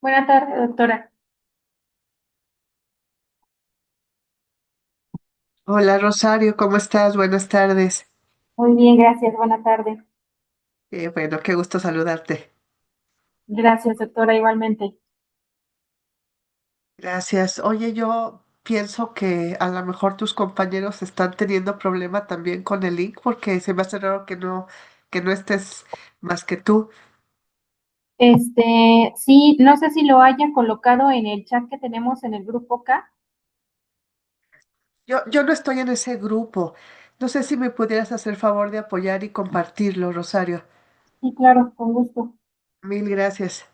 Buenas tardes, doctora. Hola Rosario, ¿cómo estás? Buenas tardes. Muy bien, gracias. Buenas tardes. Bueno, qué gusto saludarte. Gracias, doctora, igualmente. Gracias. Oye, yo pienso que a lo mejor tus compañeros están teniendo problema también con el link porque se me hace raro que no estés más que tú. Sí, no sé si lo haya colocado en el chat que tenemos en el grupo K. Yo no estoy en ese grupo. No sé si me pudieras hacer favor de apoyar y compartirlo, Rosario. Sí, claro, con gusto. Mil gracias.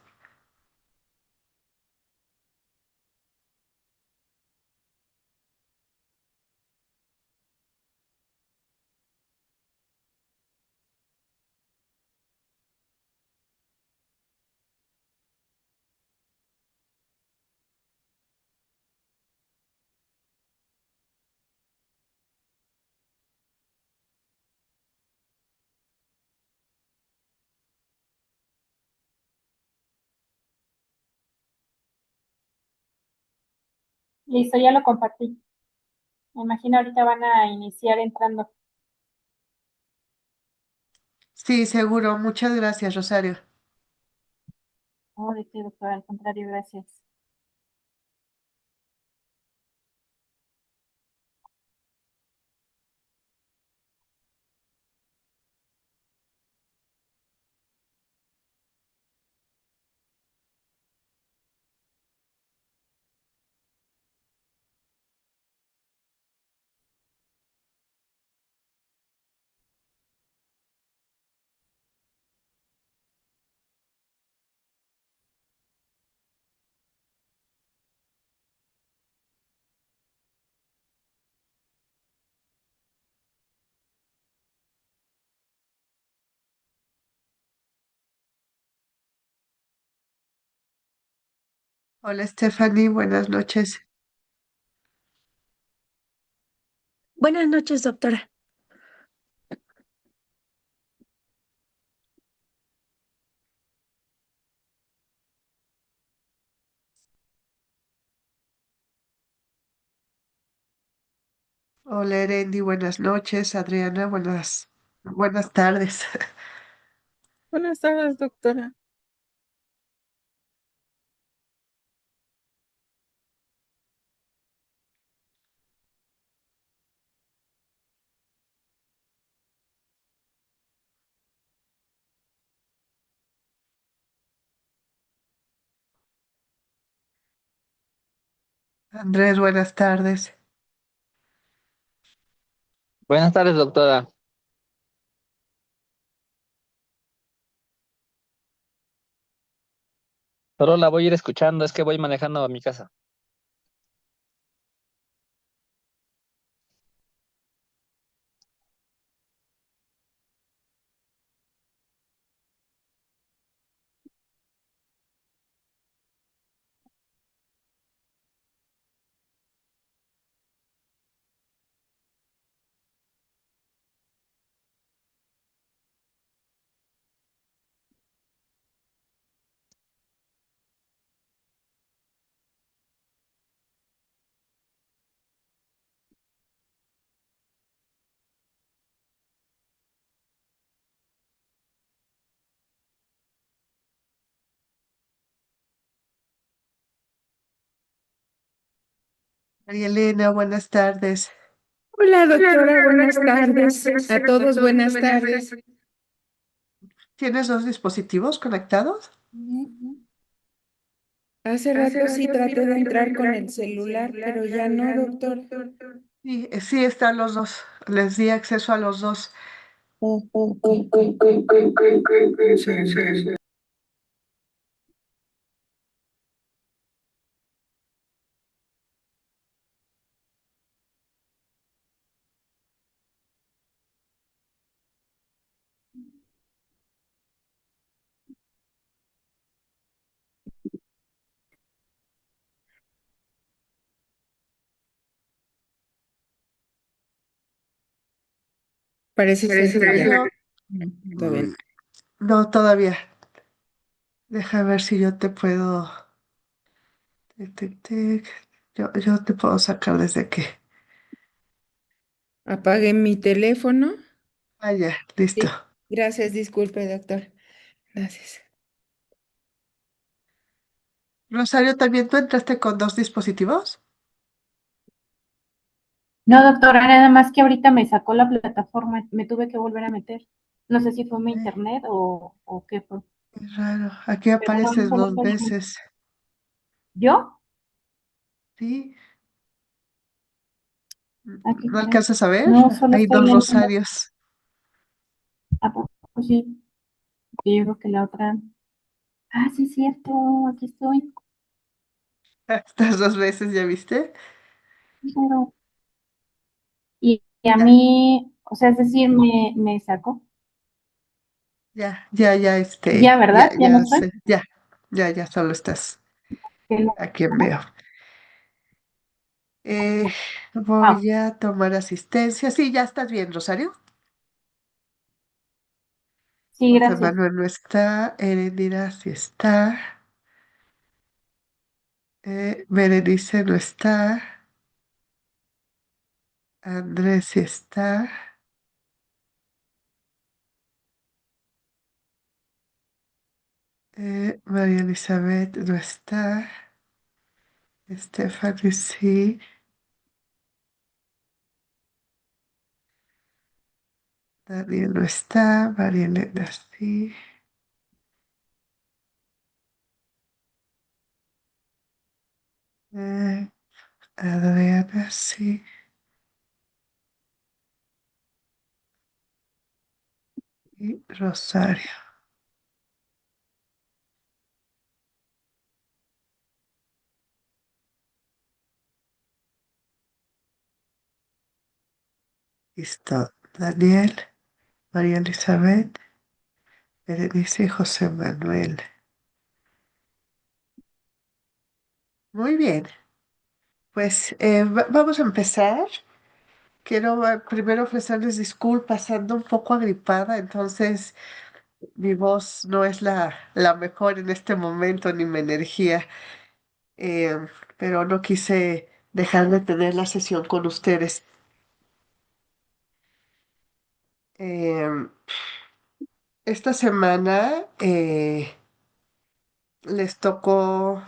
Listo, ya lo compartí. Me imagino ahorita van a iniciar entrando. Sí, seguro. Muchas gracias, Rosario. Oh, de qué, doctora, al contrario, gracias. Hola Stephanie, buenas noches. Buenas noches, doctora. Hola Erendi, buenas noches. Adriana, buenas tardes. Buenas tardes, doctora. Andrés, buenas tardes. Buenas tardes, doctora. Solo la voy a ir escuchando, es que voy manejando a mi casa. María Elena, buenas tardes. Hola, doctora. Buenas tardes. A todos, buenas tardes. ¿Tienes dos dispositivos conectados? Hace rato sí traté de entrar con el celular, pero ya no, doctor. Sí, sí, están los dos. Les di acceso a los dos. Oh, ok. Un segundo. Parece ser que ya. Yo, Todavía no. no, todavía. Deja ver si yo te puedo. Tic, tic, tic. Yo te puedo sacar desde aquí. Apagué mi teléfono. Ah, ya, listo. Sí, gracias, disculpe, doctor. Gracias. Rosario, ¿también tú entraste con dos dispositivos? No, doctora, nada más que ahorita me sacó la plataforma, me tuve que volver a meter. No sé si fue mi Eh, internet o qué fue. Qué raro. Aquí Pero no, apareces solo dos soy yo. veces. ¿Yo? ¿Sí? ¿A qué ¿No caray? alcanzas a ver? No, solo Hay estoy dos viendo. rosarios. ¿A poco sí? Yo creo que la otra. Ah, sí, cierto, aquí estoy. Estas dos veces, ¿ya viste? Claro. Y a Ya, mí, o sea, es decir, me sacó. ya, Ya, ¿verdad? Ya no estoy. ya solo estás Qué aquí en loco. veo. Eh, Wow. voy a tomar asistencia. Sí, ya estás bien, Rosario. Sí, José gracias. Manuel no está. Erendira sí está. Berenice no está. Andrés sí está. María Elizabeth no está. Stephanie sí. Daniel no está. María Elena sí. Eh, Adriana sí. Y Rosario. Listo. Daniel, María Elizabeth, Berenice y José Manuel. Muy bien. Pues vamos a empezar. Quiero primero ofrecerles disculpas, ando un poco agripada, entonces mi voz no es la mejor en este momento, ni mi energía, eh, pero no quise dejar de tener la sesión con ustedes. Eh, esta semana les tocó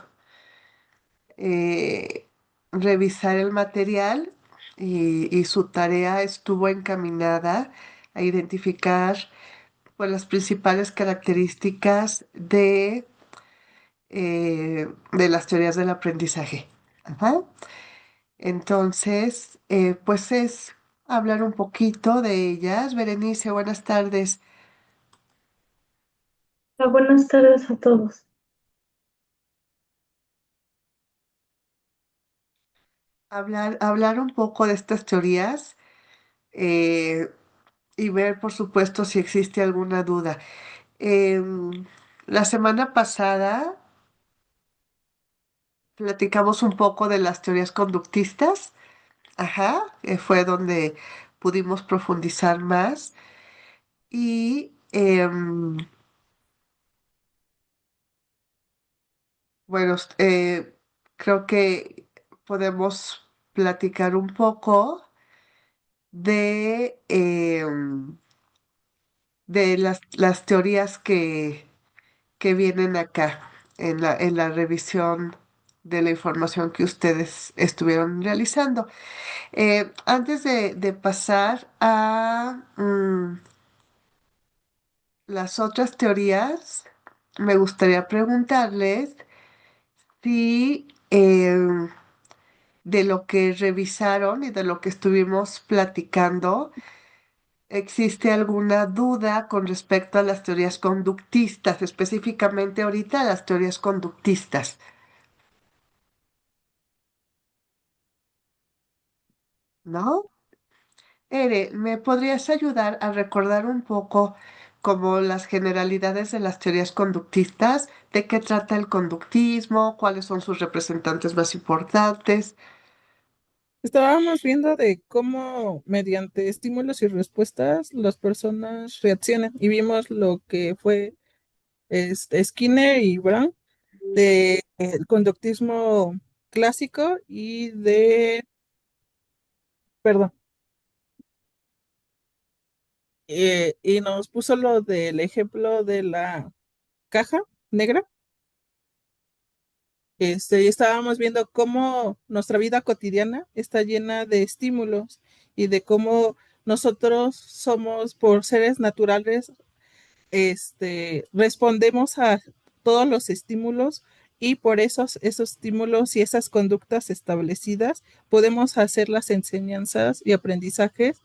revisar el material y su tarea estuvo encaminada a identificar pues, las principales características de las teorías del aprendizaje. Ajá. Entonces, pues es hablar un poquito de ellas. Berenice, buenas tardes. Buenas tardes a todos. Hablar un poco de estas teorías eh, y ver, por supuesto, si existe alguna duda. La semana pasada platicamos un poco de las teorías conductistas. Ajá, fue donde pudimos profundizar más. Y bueno, creo que podemos platicar un poco de las teorías que vienen acá en la revisión de la información que ustedes estuvieron realizando. Antes de pasar a las otras teorías, me gustaría preguntarles si de lo que revisaron y de lo que estuvimos platicando, ¿existe alguna duda con respecto a las teorías conductistas, específicamente ahorita las teorías conductistas? ¿No? Ere, ¿me podrías ayudar a recordar un poco como las generalidades de las teorías conductistas? ¿De qué trata el conductismo? ¿Cuáles son sus representantes más importantes? Estábamos viendo de cómo mediante estímulos y respuestas las personas reaccionan y vimos lo que fue Skinner y Brown de el conductismo clásico y perdón, y nos puso lo del ejemplo de la caja negra. Y estábamos viendo cómo nuestra vida cotidiana está llena de estímulos y de cómo nosotros somos, por seres naturales, respondemos a todos los estímulos y por esos estímulos y esas conductas establecidas podemos hacer las enseñanzas y aprendizajes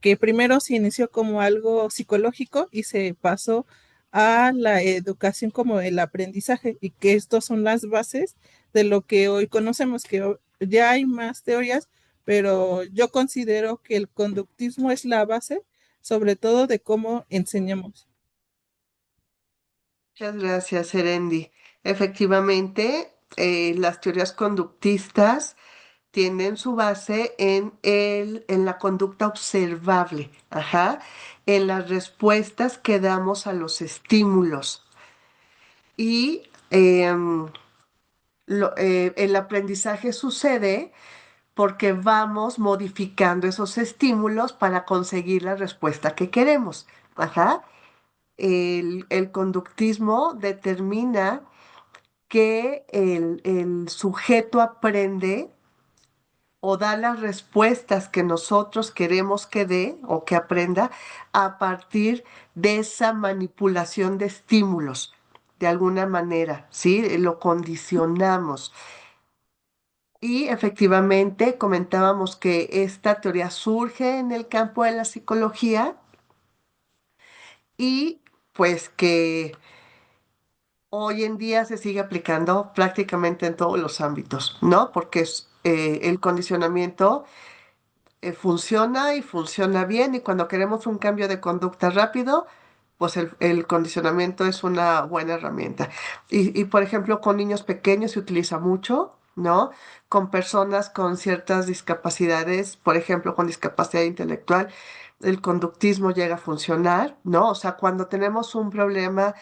que primero se inició como algo psicológico y se pasó a la educación como el aprendizaje y que estos son las bases de lo que hoy conocemos, que ya hay más teorías, pero yo considero que el conductismo es la base, sobre todo de cómo enseñamos. Muchas gracias, Erendi. Efectivamente, las teorías conductistas tienen su base en la conducta observable, ajá, en las respuestas que damos a los estímulos. Y el aprendizaje sucede porque vamos modificando esos estímulos para conseguir la respuesta que queremos. Ajá. El conductismo determina que el sujeto aprende o da las respuestas que nosotros queremos que dé o que aprenda a partir de esa manipulación de estímulos, de alguna manera, ¿sí? Lo condicionamos. Y efectivamente comentábamos que esta teoría surge en el campo de la psicología y pues que hoy en día se sigue aplicando prácticamente en todos los ámbitos, ¿no? Porque el condicionamiento funciona y funciona bien y cuando queremos un cambio de conducta rápido, pues el condicionamiento es una buena herramienta. Por ejemplo, con niños pequeños se utiliza mucho, ¿no? Con personas con ciertas discapacidades, por ejemplo, con discapacidad intelectual, el conductismo llega a funcionar, ¿no? O sea, cuando tenemos un problema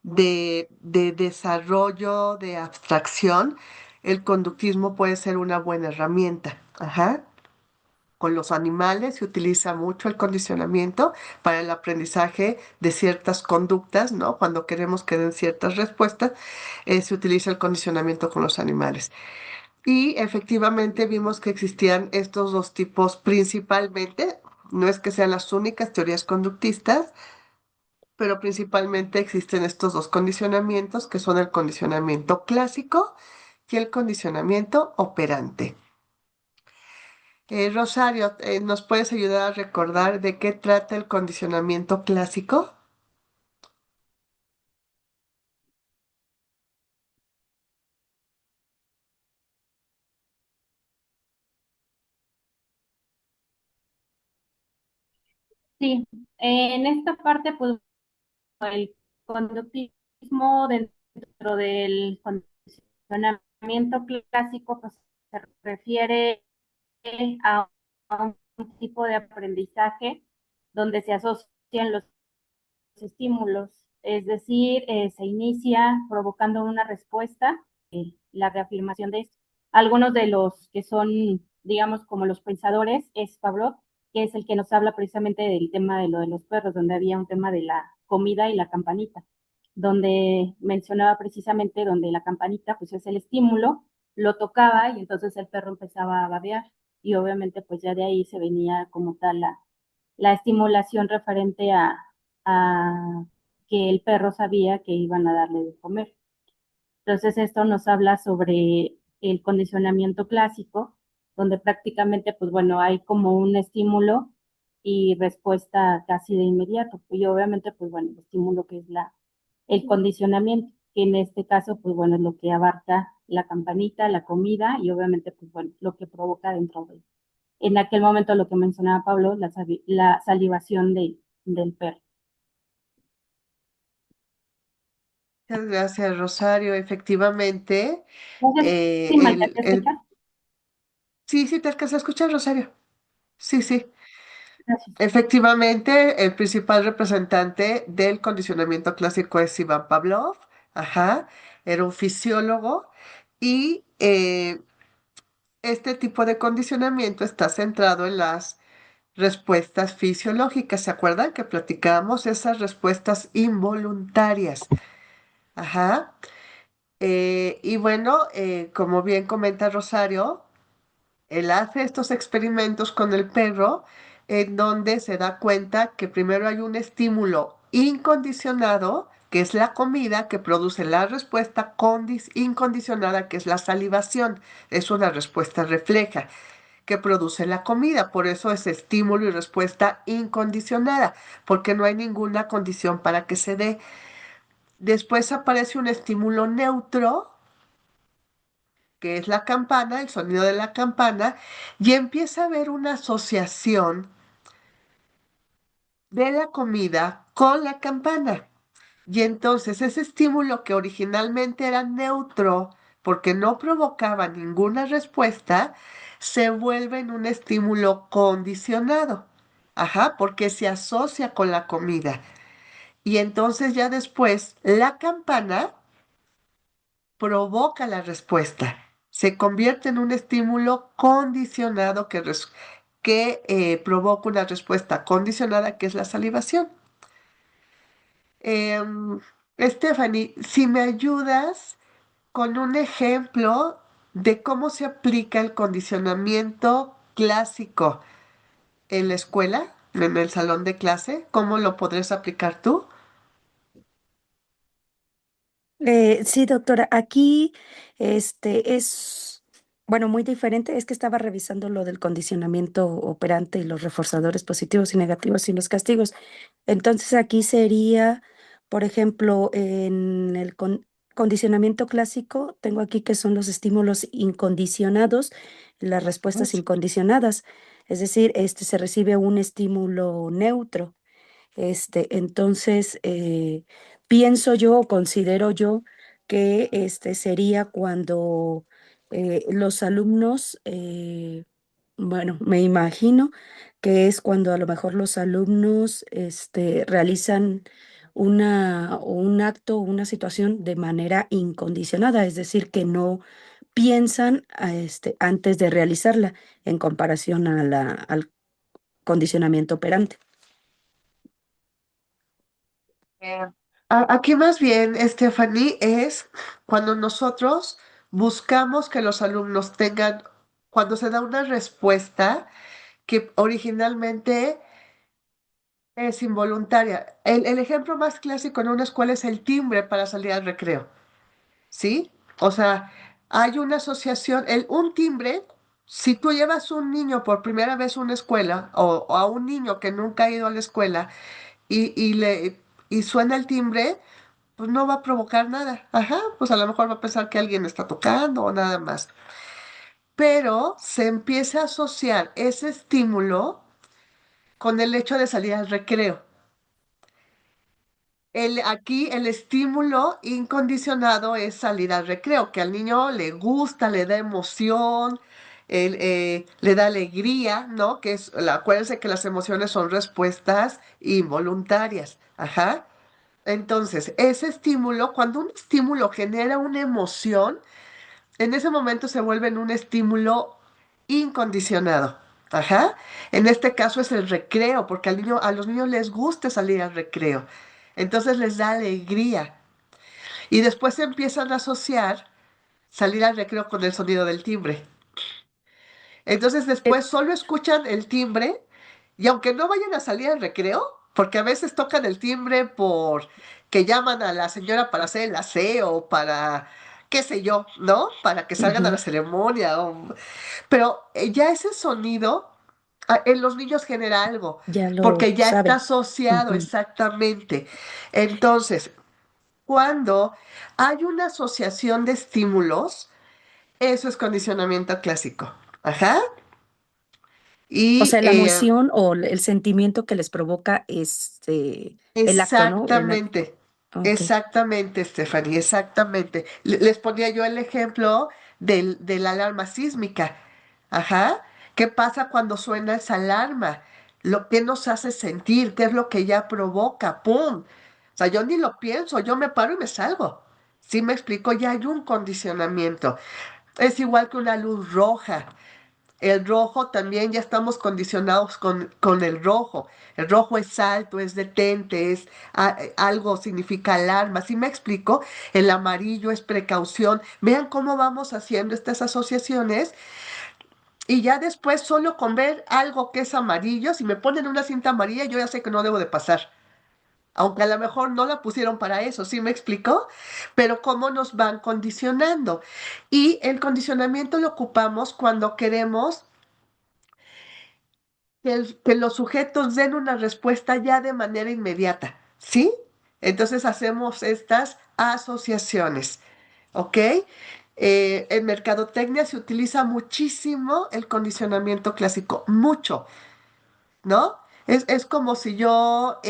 de desarrollo, de abstracción, el conductismo puede ser una buena herramienta. Ajá. Con los animales se utiliza mucho el condicionamiento para el aprendizaje de ciertas conductas, ¿no? Cuando queremos que den ciertas respuestas, se utiliza el condicionamiento con los animales. Y efectivamente vimos que existían estos dos tipos principalmente, no es que sean las únicas teorías conductistas, pero principalmente existen estos dos condicionamientos que son el condicionamiento clásico y el condicionamiento operante. Rosario, ¿nos puedes ayudar a recordar de qué trata el condicionamiento clásico? Sí, en esta parte, pues el conductismo dentro del condicionamiento clásico pues, se refiere a un tipo de aprendizaje donde se asocian los estímulos, es decir, se inicia provocando una respuesta, la reafirmación de esto. Algunos de los que son, digamos, como los pensadores es Pavlov, que es el que nos habla precisamente del tema de lo de los perros, donde había un tema de la comida y la campanita, donde mencionaba precisamente donde la campanita pues es el estímulo, lo tocaba y entonces el perro empezaba a babear y obviamente pues ya de ahí se venía como tal la estimulación referente a que el perro sabía que iban a darle de comer. Entonces esto nos habla sobre el condicionamiento clásico, donde prácticamente, pues bueno, hay como un estímulo y respuesta casi de inmediato. Y obviamente, pues bueno, el estímulo que es el condicionamiento, que en este caso, pues bueno, es lo que abarca la campanita, la comida y obviamente, pues bueno, lo que provoca dentro de en aquel momento lo que mencionaba Pablo, la salivación del perro. Muchas gracias, Rosario. Efectivamente, No sé eh, si me el, alcancé a el... escuchar. Sí, sí, te alcanzas a escuchar, Rosario. Sí, sí. Gracias. Efectivamente, el principal representante del condicionamiento clásico es Iván Pavlov, Ajá, era un fisiólogo y este tipo de condicionamiento está centrado en las respuestas fisiológicas. ¿Se acuerdan que platicábamos esas respuestas involuntarias? Ajá. Y bueno, como bien comenta Rosario, él hace estos experimentos con el perro en donde se da cuenta que primero hay un estímulo incondicionado, que es la comida, que produce la respuesta incondicionada, que es la salivación. Es una respuesta refleja que produce la comida. Por eso es estímulo y respuesta incondicionada, porque no hay ninguna condición para que se dé. Después aparece un estímulo neutro, que es la campana, el sonido de la campana, y empieza a haber una asociación de la comida con la campana. Y entonces ese estímulo que originalmente era neutro, porque no provocaba ninguna respuesta, se vuelve en un estímulo condicionado. Ajá, porque se asocia con la comida. Y entonces ya después la campana provoca la respuesta. Se convierte en un estímulo condicionado que provoca una respuesta condicionada, que es la salivación. Em, Stephanie, si me ayudas con un ejemplo de cómo se aplica el condicionamiento clásico en la escuela, en el salón de clase, ¿cómo lo podrías aplicar tú? Sí, doctora, aquí bueno, muy diferente. Es que estaba revisando lo del condicionamiento operante y los reforzadores positivos y negativos y los castigos. Entonces aquí sería, por ejemplo, en el condicionamiento clásico, tengo aquí que son los estímulos incondicionados, las respuestas incondicionadas. Es decir, se recibe un estímulo neutro. Entonces, pienso yo o considero yo que sería cuando los alumnos, bueno, me imagino que es cuando a lo mejor los alumnos realizan un acto o una situación de manera incondicionada, es decir, que no piensan antes de realizarla en comparación a al condicionamiento operante. Eh, Aquí más bien, Stephanie, es cuando nosotros buscamos que los alumnos tengan, cuando se da una respuesta que originalmente es involuntaria. El ejemplo más clásico en una escuela es el timbre para salir al recreo, ¿sí? O sea, hay una asociación, un timbre, si tú llevas un niño por primera vez a una escuela o a un niño que nunca ha ido a la escuela y suena el timbre, pues no va a provocar nada. Ajá, pues a lo mejor va a pensar que alguien está tocando o nada más. Pero se empieza a asociar ese estímulo con el hecho de salir al recreo. Aquí el estímulo incondicionado es salir al recreo, que al niño le gusta, le da emoción, le da alegría, ¿no? Acuérdense que las emociones son respuestas involuntarias. Ajá. Entonces, ese estímulo, cuando un estímulo genera una emoción, en ese momento se vuelve en un estímulo incondicionado. Ajá. En este caso es el recreo, porque a los niños les gusta salir al recreo. Entonces les da alegría. Y después se empiezan a asociar salir al recreo con el sonido del timbre. Entonces Eh, después solo escuchan el timbre y aunque no vayan a salir al recreo, porque a veces tocan el timbre por que llaman a la señora para hacer el aseo, para qué sé yo, ¿no? Para que salgan a la ujú, ceremonia. Pero ya ese sonido en los niños genera algo, ya lo porque ya está saben. asociado Ujú. exactamente. Entonces, cuando hay una asociación de estímulos, eso es condicionamiento clásico. Ajá. O Y sea, la emoción o el sentimiento que les provoca el acto, ¿no? exactamente, Ok. exactamente, Stephanie, exactamente. Les ponía yo el ejemplo de la alarma sísmica. Ajá. ¿Qué pasa cuando suena esa alarma? Lo que nos hace sentir, qué es lo que ya provoca, ¡pum! O sea, yo ni lo pienso, yo me paro y me salgo. ¿Sí me explico? Ya hay un condicionamiento. Es igual que una luz roja. El rojo también ya estamos condicionados con el rojo. El rojo es alto, es detente, es algo significa alarma. ¿Sí me explico? El amarillo es precaución. Vean cómo vamos haciendo estas asociaciones y ya después solo con ver algo que es amarillo, si me ponen una cinta amarilla, yo ya sé que no debo de pasar. Aunque a lo mejor no la pusieron para eso, ¿sí me explicó? Pero cómo nos van condicionando. Y el condicionamiento lo ocupamos cuando queremos que los sujetos den una respuesta ya de manera inmediata, ¿sí? Entonces hacemos estas asociaciones, ¿ok? En mercadotecnia se utiliza muchísimo el condicionamiento clásico, mucho. ¿No? Es como si yo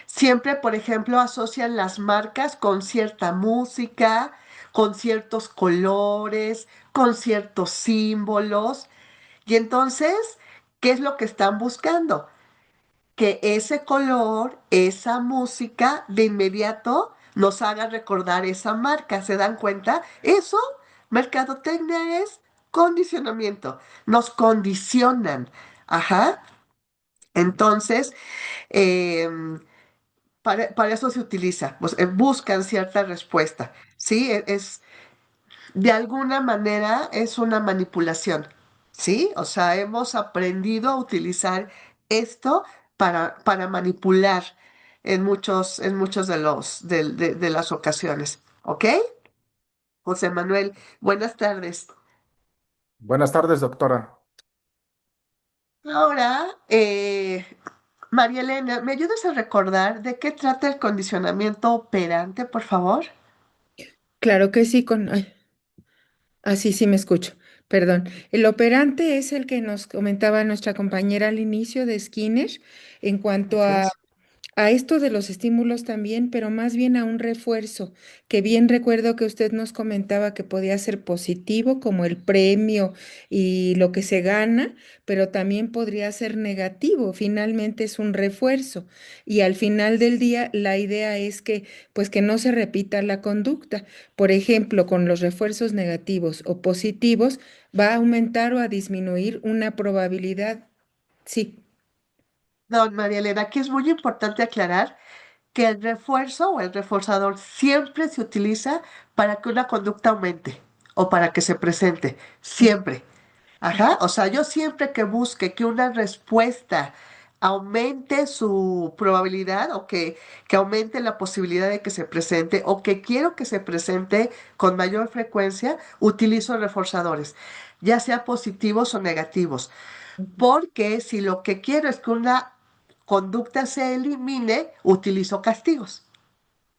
siempre, por ejemplo, asocian las marcas con cierta música, con ciertos colores, con ciertos símbolos. Y entonces, ¿qué es lo que están buscando? Que ese color, esa música, de inmediato nos haga recordar esa marca. ¿Se dan cuenta? Eso, mercadotecnia es condicionamiento. Nos condicionan. Ajá. Entonces, em, para eso se utiliza, pues, buscan cierta respuesta, ¿sí? De alguna manera es una manipulación, ¿sí? O sea, hemos aprendido a utilizar esto para manipular en muchos de las ocasiones, ¿ok? José Manuel, buenas tardes. Buenas tardes, doctora. Ahora, María Elena, ¿me ayudas a recordar de qué trata el condicionamiento operante, por favor? Claro que sí, así sí me escucho. Perdón. El operante es el que nos comentaba nuestra compañera al inicio de Skinner en cuanto Así es. a esto de los estímulos también, pero más bien a un refuerzo, que bien recuerdo que usted nos comentaba que podía ser positivo, como el premio y lo que se gana, pero también podría ser negativo. Finalmente es un refuerzo y al final del día la idea es que pues que no se repita la conducta. Por ejemplo, con los refuerzos negativos o positivos va a aumentar o a disminuir una probabilidad. Sí. No, María Elena, aquí es muy importante aclarar que el refuerzo o el reforzador siempre se utiliza para que una conducta aumente o para que se presente, siempre. Ajá, o sea, yo siempre que busque que una respuesta aumente su probabilidad o que aumente la posibilidad de que se presente o que quiero que se presente con mayor frecuencia, utilizo reforzadores, ya sea positivos o negativos. Porque si lo que quiero es que una conducta se elimine, utilizo castigos.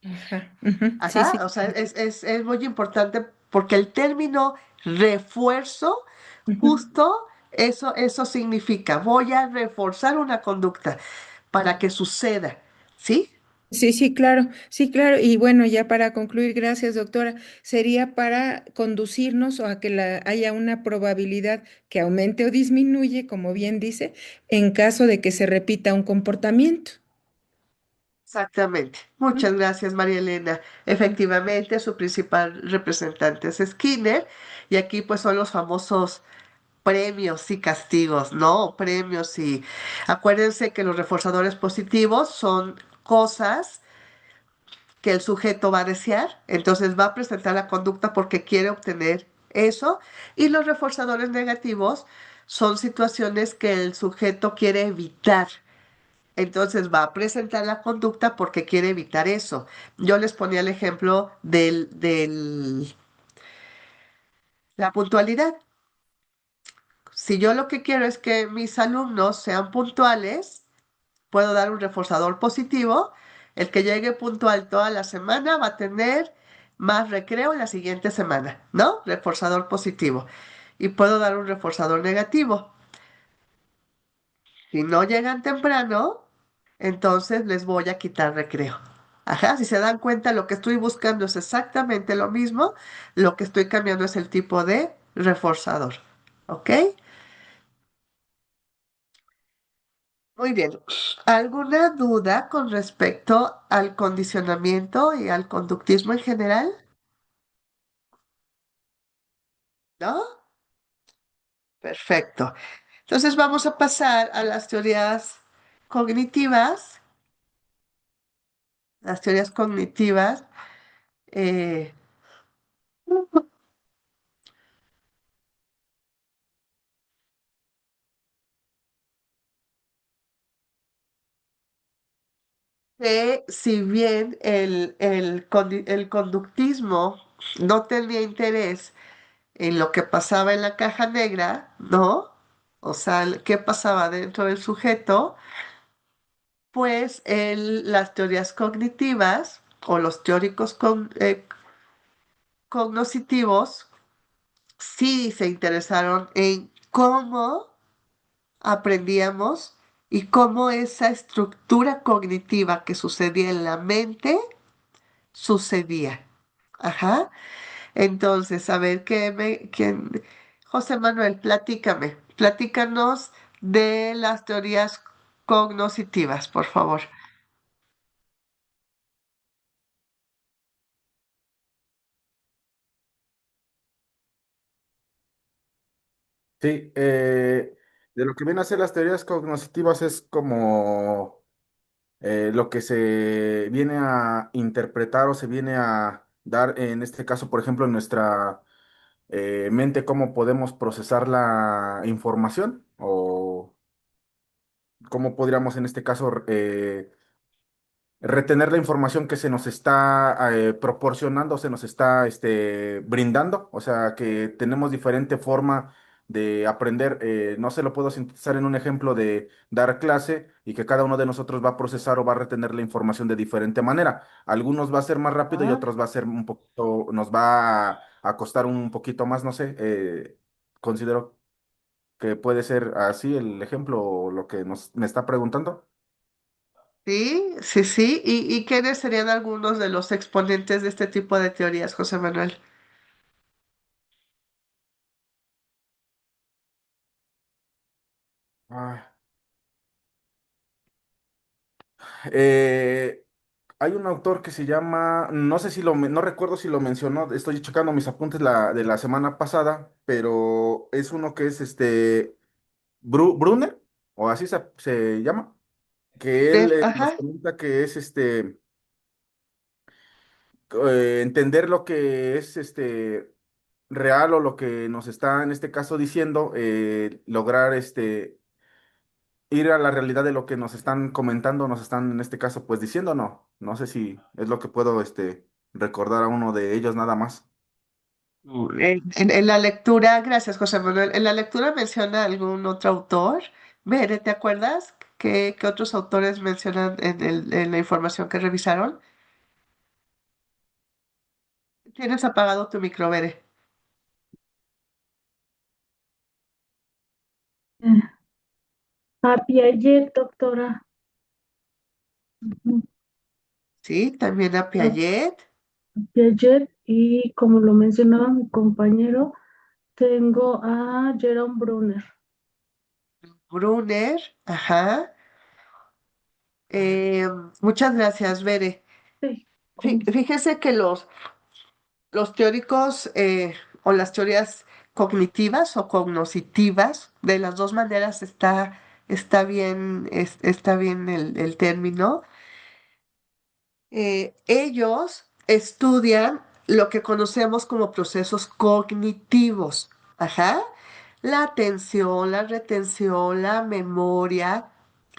Ajá, ujú, sí, Ajá, sí. o sea, es muy importante porque el término refuerzo, Ujú. justo eso significa, voy a reforzar una conducta para que suceda, ¿sí? Sí, sí, claro, sí, claro. Y bueno, ya para concluir, gracias, doctora, sería para conducirnos o a que haya una probabilidad que aumente o disminuye, como bien dice, en caso de que se repita un comportamiento. Exactamente. ¿No? Muchas gracias, María Elena. Efectivamente, su principal representante es Skinner y aquí pues son los famosos premios y castigos, ¿no? Premios y acuérdense que los reforzadores positivos son cosas que el sujeto va a desear, entonces va a presentar la conducta porque quiere obtener eso, y los reforzadores negativos son situaciones que el sujeto quiere evitar. Entonces va a presentar la conducta porque quiere evitar eso. Yo les ponía el ejemplo la puntualidad. Si yo lo que quiero es que mis alumnos sean puntuales, puedo dar un reforzador positivo. El que llegue puntual toda la semana va a tener más recreo en la siguiente semana, ¿no? Reforzador positivo. Y puedo dar un reforzador negativo. Si no llegan temprano, entonces les voy a quitar recreo. Ajá, si se dan cuenta, lo que estoy buscando es exactamente lo mismo, lo que estoy cambiando es el tipo de reforzador. ¿Ok? Muy bien. ¿Alguna duda con respecto al condicionamiento y al conductismo en general? ¿No? Perfecto. Entonces vamos a pasar a las teorías cognitivas. Las teorías cognitivas eh, que si bien el conductismo no tenía interés en lo que pasaba en la caja negra, ¿no? O sea, qué pasaba dentro del sujeto, pues las teorías cognitivas o los teóricos cognoscitivos sí se interesaron en cómo aprendíamos y cómo esa estructura cognitiva que sucedía en la mente sucedía. Ajá. Entonces, a ver, José Manuel, platícanos de las teorías cognoscitivas, por favor. Sí, de lo que vienen a ser las teorías cognitivas es como lo que se viene a interpretar o se viene a dar, en este caso, por ejemplo, en nuestra mente, cómo podemos procesar la información o cómo podríamos, en este caso, retener la información que se nos está proporcionando, se nos está brindando, o sea que tenemos diferente forma de aprender. No se lo puedo sintetizar en un ejemplo de dar clase y que cada uno de nosotros va a procesar o va a retener la información de diferente manera. Algunos va a ser más rápido y Ah, otros va a ser un poquito, nos va a costar un poquito más, no sé. Considero que puede ser así el ejemplo o lo que me está preguntando. sí, sí, sí. ¿Y quiénes serían algunos de los exponentes de este tipo de teorías, José Manuel? Ah. Eh, Hay un autor que se llama, no sé si no recuerdo si lo mencionó, estoy checando mis apuntes de la semana pasada, pero es uno que es Brunner, o así se llama, que él nos Ajá. comenta que es entender lo que es real o lo que nos está en este caso diciendo, lograr ir a la realidad de lo que nos están comentando, nos están en este caso pues diciendo, no, no sé si es lo que puedo recordar a uno de ellos nada más. En la lectura, gracias, José Manuel. ¿En la lectura menciona algún otro autor? Bere, ¿te acuerdas qué otros autores mencionan en la información que revisaron? Tienes apagado tu micro, Bere. Eh, A Piaget, doctora. Ujú. Sí, también a A Piaget, Piaget y como lo mencionaba mi compañero, tengo a Jerome Brunner. Brunner, ajá. Eh, muchas gracias, Bere. Sí, con- Fíjese que los teóricos o las teorías cognitivas o cognoscitivas, de las dos maneras está bien, está bien el término. Ellos estudian lo que conocemos como procesos cognitivos. Ajá. La atención, la retención, la memoria,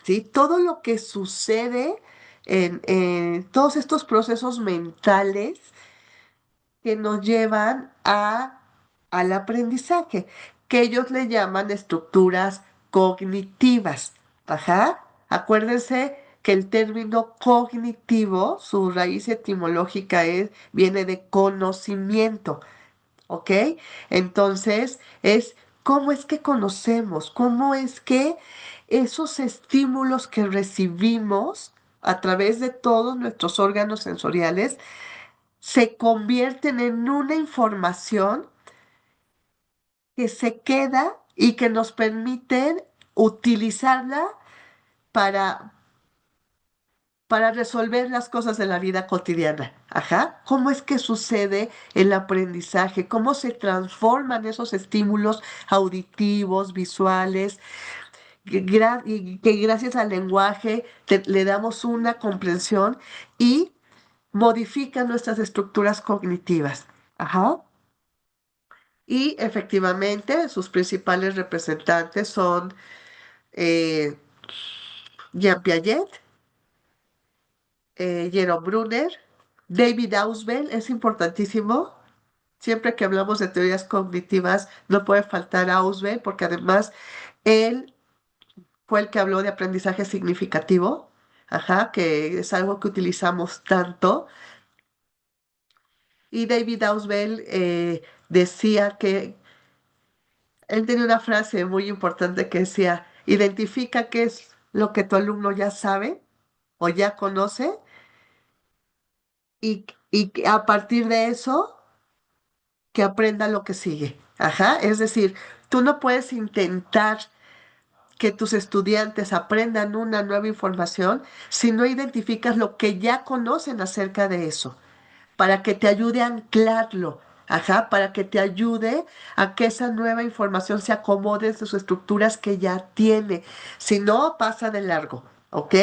¿sí? Todo lo que sucede en todos estos procesos mentales que nos llevan al aprendizaje, que ellos le llaman estructuras cognitivas. Ajá. Acuérdense que el término cognitivo, su raíz etimológica viene de conocimiento, ¿ok? Entonces, es cómo es que conocemos, cómo es que esos estímulos que recibimos a través de todos nuestros órganos sensoriales se convierten en una información que se queda y que nos permiten utilizarla para, para resolver las cosas de la vida cotidiana. Ajá. ¿Cómo es que sucede el aprendizaje? ¿Cómo se transforman esos estímulos auditivos, visuales? Y que gracias al lenguaje le damos una comprensión y modifica nuestras estructuras cognitivas. Ajá. Y efectivamente, sus principales representantes son eh, Jean Piaget, Jerome Brunner, David Ausubel, es importantísimo. Siempre que hablamos de teorías cognitivas, no puede faltar Ausubel, porque además él fue el que habló de aprendizaje significativo, ajá, que es algo que utilizamos tanto. Y David Ausubel decía que él tenía una frase muy importante que decía, identifica qué es lo que tu alumno ya sabe o ya conoce y que a partir de eso que aprenda lo que sigue. Ajá, es decir, tú no puedes intentar que tus estudiantes aprendan una nueva información si no identificas lo que ya conocen acerca de eso, para que te ayude a anclarlo, ajá, para que te ayude a que esa nueva información se acomode en sus estructuras que ya tiene. Si no, pasa de largo, ¿ok?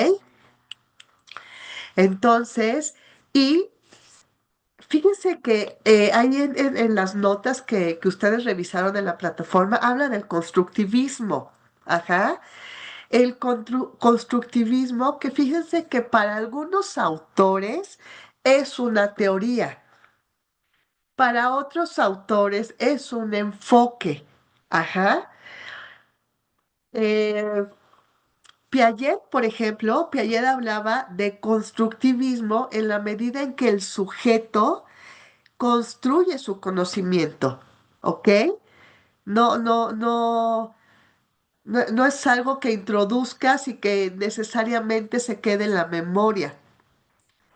Entonces, y fíjense que ahí en las notas que ustedes revisaron en la plataforma, habla del constructivismo, ajá. El constructivismo, que fíjense que para algunos autores es una teoría, para otros autores es un enfoque. Ajá. Eh, Piaget, por ejemplo, Piaget hablaba de constructivismo en la medida en que el sujeto construye su conocimiento. ¿Ok? No, no, no, no es algo que introduzcas y que necesariamente se quede en la memoria.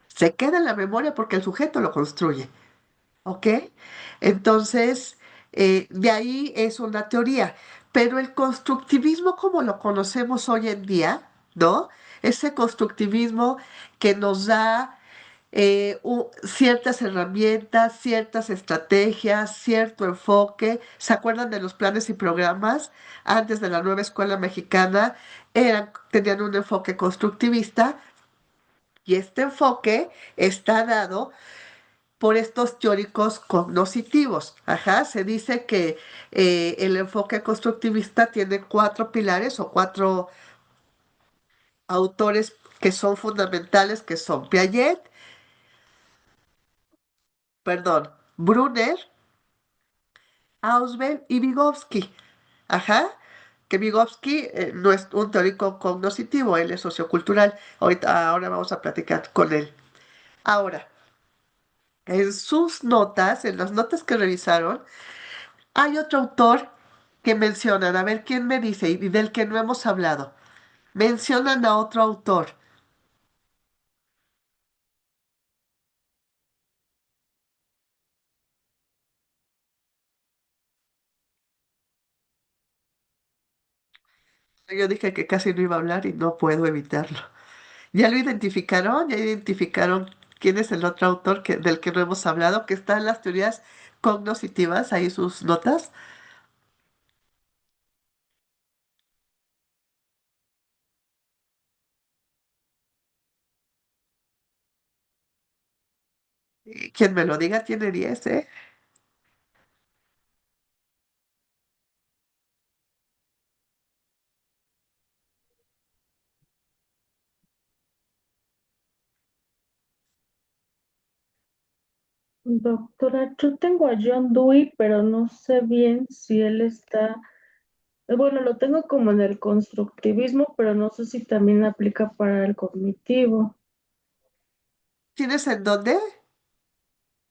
Se queda en la memoria porque el sujeto lo construye. ¿Ok? Entonces, de ahí es una teoría. Pero el constructivismo como lo conocemos hoy en día, ¿no? Ese constructivismo que nos da ciertas herramientas, ciertas estrategias, cierto enfoque. ¿Se acuerdan de los planes y programas? Antes de la nueva escuela mexicana, tenían un enfoque constructivista y este enfoque está dado por estos teóricos cognoscitivos. Ajá, se dice que el enfoque constructivista tiene cuatro pilares o cuatro autores que son fundamentales, que son Piaget, perdón, Brunner, Ausubel y Vygotsky. Ajá, que Vygotsky no es un teórico cognoscitivo, él es sociocultural. Ahora vamos a platicar con él. Ahora, en sus notas, en las notas que revisaron, hay otro autor que mencionan, a ver quién me dice, y del que no hemos hablado. Mencionan a otro autor. Yo dije que casi no iba a hablar y no puedo evitarlo. ¿Ya lo identificaron? ¿Ya identificaron quién es el otro autor del que no hemos hablado? Que está en las teorías cognoscitivas, ahí sus notas. Y quien me lo diga tiene 10, ¿eh? Doctora, yo tengo a John Dewey, pero no sé bien si él está, bueno, lo tengo como en el constructivismo, pero no sé si también aplica para el cognitivo. ¿Tienes en dónde?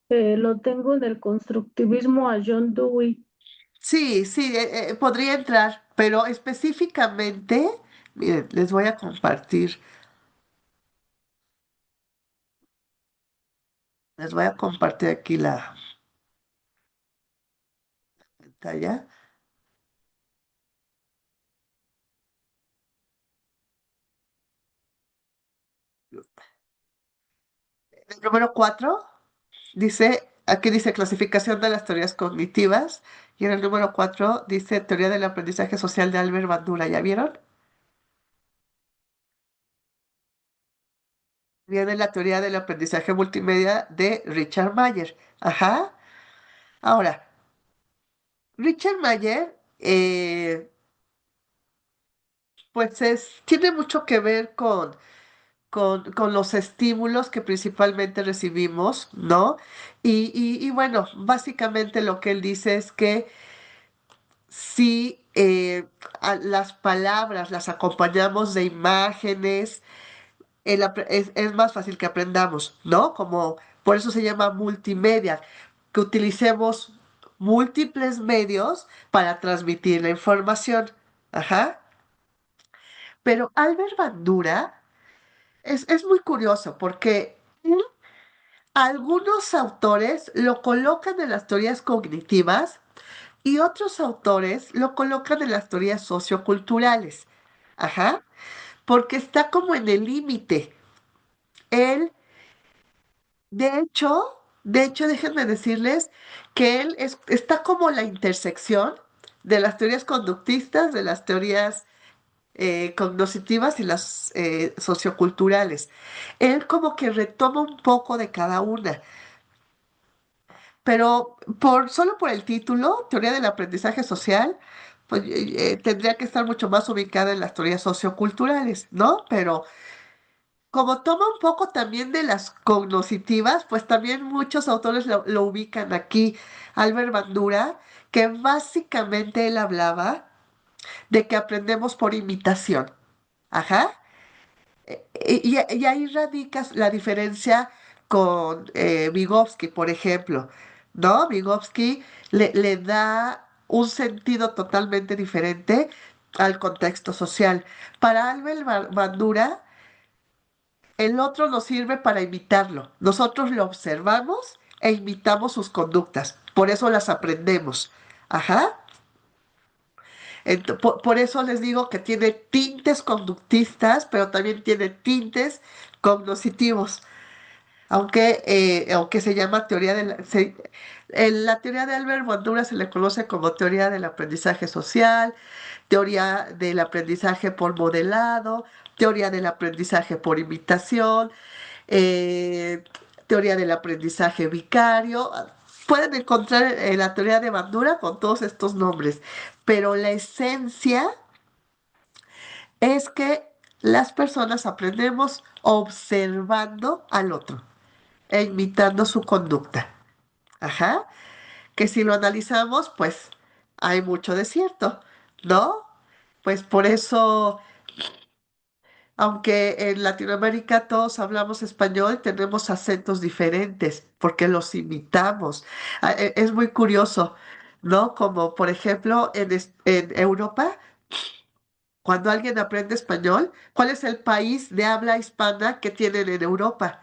Lo tengo en el constructivismo a John Dewey. Sí, sí, podría entrar, pero específicamente, miren, les voy a compartir. Les voy a compartir aquí la pantalla. Número 4 dice, aquí dice clasificación de las teorías cognitivas, y en el número 4 dice teoría del aprendizaje social de Albert Bandura, ¿ya vieron? Viene la teoría del aprendizaje multimedia de Richard Mayer. Ajá. Ahora, Richard Mayer, pues tiene mucho que ver con los estímulos que principalmente recibimos, ¿no? Y bueno, básicamente lo que él dice es que si a las palabras las acompañamos de imágenes, es más fácil que aprendamos, ¿no? Como por eso se llama multimedia, que utilicemos múltiples medios para transmitir la información. Ajá. Pero Albert Bandura es muy curioso porque algunos autores lo colocan en las teorías cognitivas y otros autores lo colocan en las teorías socioculturales. Ajá. Porque está como en el límite. Él, de hecho, déjenme decirles que él está como la intersección de las teorías conductistas, de las teorías cognitivas y las socioculturales. Él como que retoma un poco de cada una. Pero solo por el título, Teoría del Aprendizaje Social, pues tendría que estar mucho más ubicada en las teorías socioculturales, ¿no? Pero como toma un poco también de las cognitivas, pues también muchos autores lo ubican aquí. Albert Bandura, que básicamente él hablaba de que aprendemos por imitación. Ajá. Y ahí radica la diferencia con Vygotsky, por ejemplo, ¿no? Vygotsky le da un sentido totalmente diferente al contexto social. Para Albert Bandura, el otro nos sirve para imitarlo. Nosotros lo observamos e imitamos sus conductas. Por eso las aprendemos. Ajá. Por eso les digo que tiene tintes conductistas, pero también tiene tintes cognitivos. Aunque se llama teoría en la teoría de Albert Bandura se le conoce como teoría del aprendizaje social, teoría del aprendizaje por modelado, teoría del aprendizaje por imitación, eh, teoría del aprendizaje vicario. Pueden encontrar la teoría de Bandura con todos estos nombres, pero la esencia es que las personas aprendemos observando al otro e imitando su conducta. Ajá. Que si lo analizamos, pues hay mucho desierto, ¿no? Pues por eso, aunque en Latinoamérica todos hablamos español, tenemos acentos diferentes porque los imitamos. Es muy curioso, ¿no? Como por ejemplo en Europa, cuando alguien aprende español, ¿cuál es el país de habla hispana que tienen en Europa?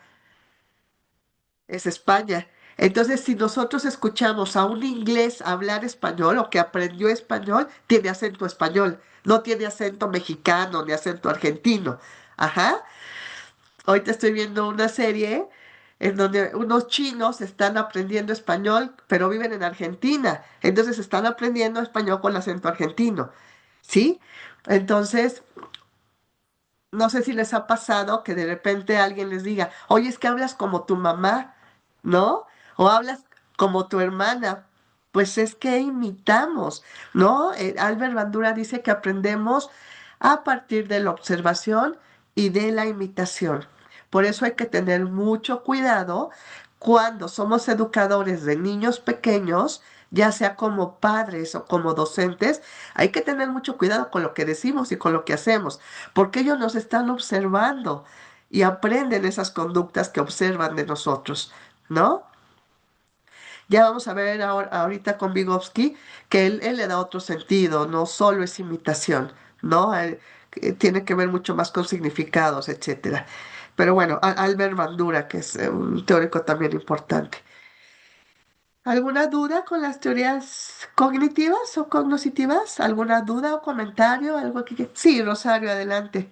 Es España. Entonces, si nosotros escuchamos a un inglés hablar español o que aprendió español, tiene acento español, no tiene acento mexicano ni acento argentino. Ajá. Ahorita estoy viendo una serie en donde unos chinos están aprendiendo español, pero viven en Argentina. Entonces están aprendiendo español con acento argentino. ¿Sí? Entonces, no sé si les ha pasado que de repente alguien les diga, oye, es que hablas como tu mamá, ¿no? O hablas como tu hermana. Pues es que imitamos, ¿no? Albert Bandura dice que aprendemos a partir de la observación y de la imitación. Por eso hay que tener mucho cuidado cuando somos educadores de niños pequeños, ya sea como padres o como docentes, hay que tener mucho cuidado con lo que decimos y con lo que hacemos porque ellos nos están observando y aprenden esas conductas que observan de nosotros, ¿no? Ya vamos a ver ahorita con Vygotsky que él le da otro sentido, no solo es imitación, ¿no? Tiene que ver mucho más con significados, etcétera. Pero bueno, Albert Bandura, que es un teórico también importante. ¿Alguna duda con las teorías cognitivas o cognitivas? ¿Alguna duda o comentario? ¿Algo que... Sí, Rosario, adelante.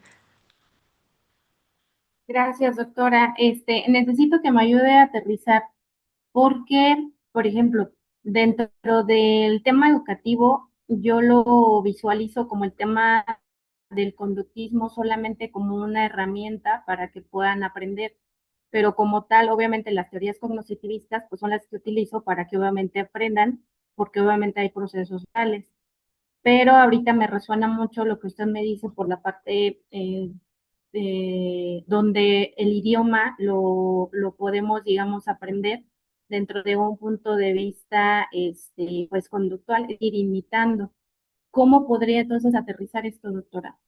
Gracias, doctora. Necesito que me ayude a aterrizar porque, por ejemplo, dentro del tema educativo, yo lo visualizo como el tema del conductismo solamente como una herramienta para que puedan aprender, pero como tal, obviamente las teorías cognitivistas pues son las que utilizo para que obviamente aprendan, porque obviamente hay procesos reales. Pero ahorita me resuena mucho lo que usted me dice por la parte donde el idioma lo podemos, digamos, aprender dentro de un punto de vista, pues, conductual, es decir, imitando. ¿Cómo podría entonces aterrizar esto, doctora?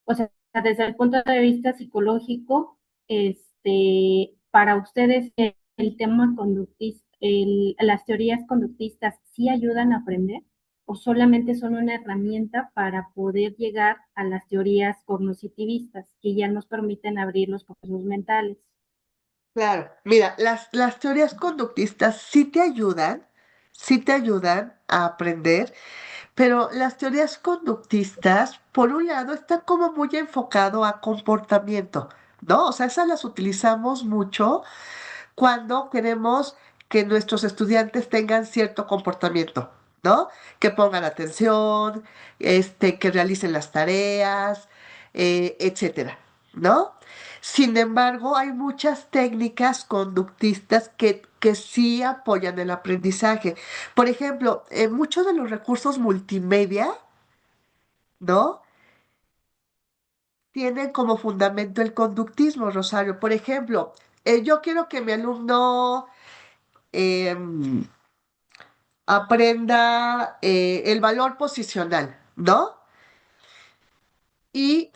O sea, desde el punto de vista psicológico, para ustedes el tema conductista, las teorías conductistas sí ayudan a aprender o solamente son una herramienta para poder llegar a las teorías cognoscitivistas que ya nos permiten abrir los procesos mentales. Claro, mira, las teorías conductistas sí te ayudan a aprender, pero las teorías conductistas, por un lado, están como muy enfocado a comportamiento, ¿no? O sea, esas las utilizamos mucho cuando queremos que nuestros estudiantes tengan cierto comportamiento, ¿no? Que pongan atención, que realicen las tareas, etcétera, ¿no? Sin embargo, hay muchas técnicas conductistas que sí apoyan el aprendizaje. Por ejemplo, muchos de los recursos multimedia, ¿no? Tienen como fundamento el conductismo, Rosario. Por ejemplo, yo quiero que mi alumno em, aprenda el valor posicional, ¿no? Y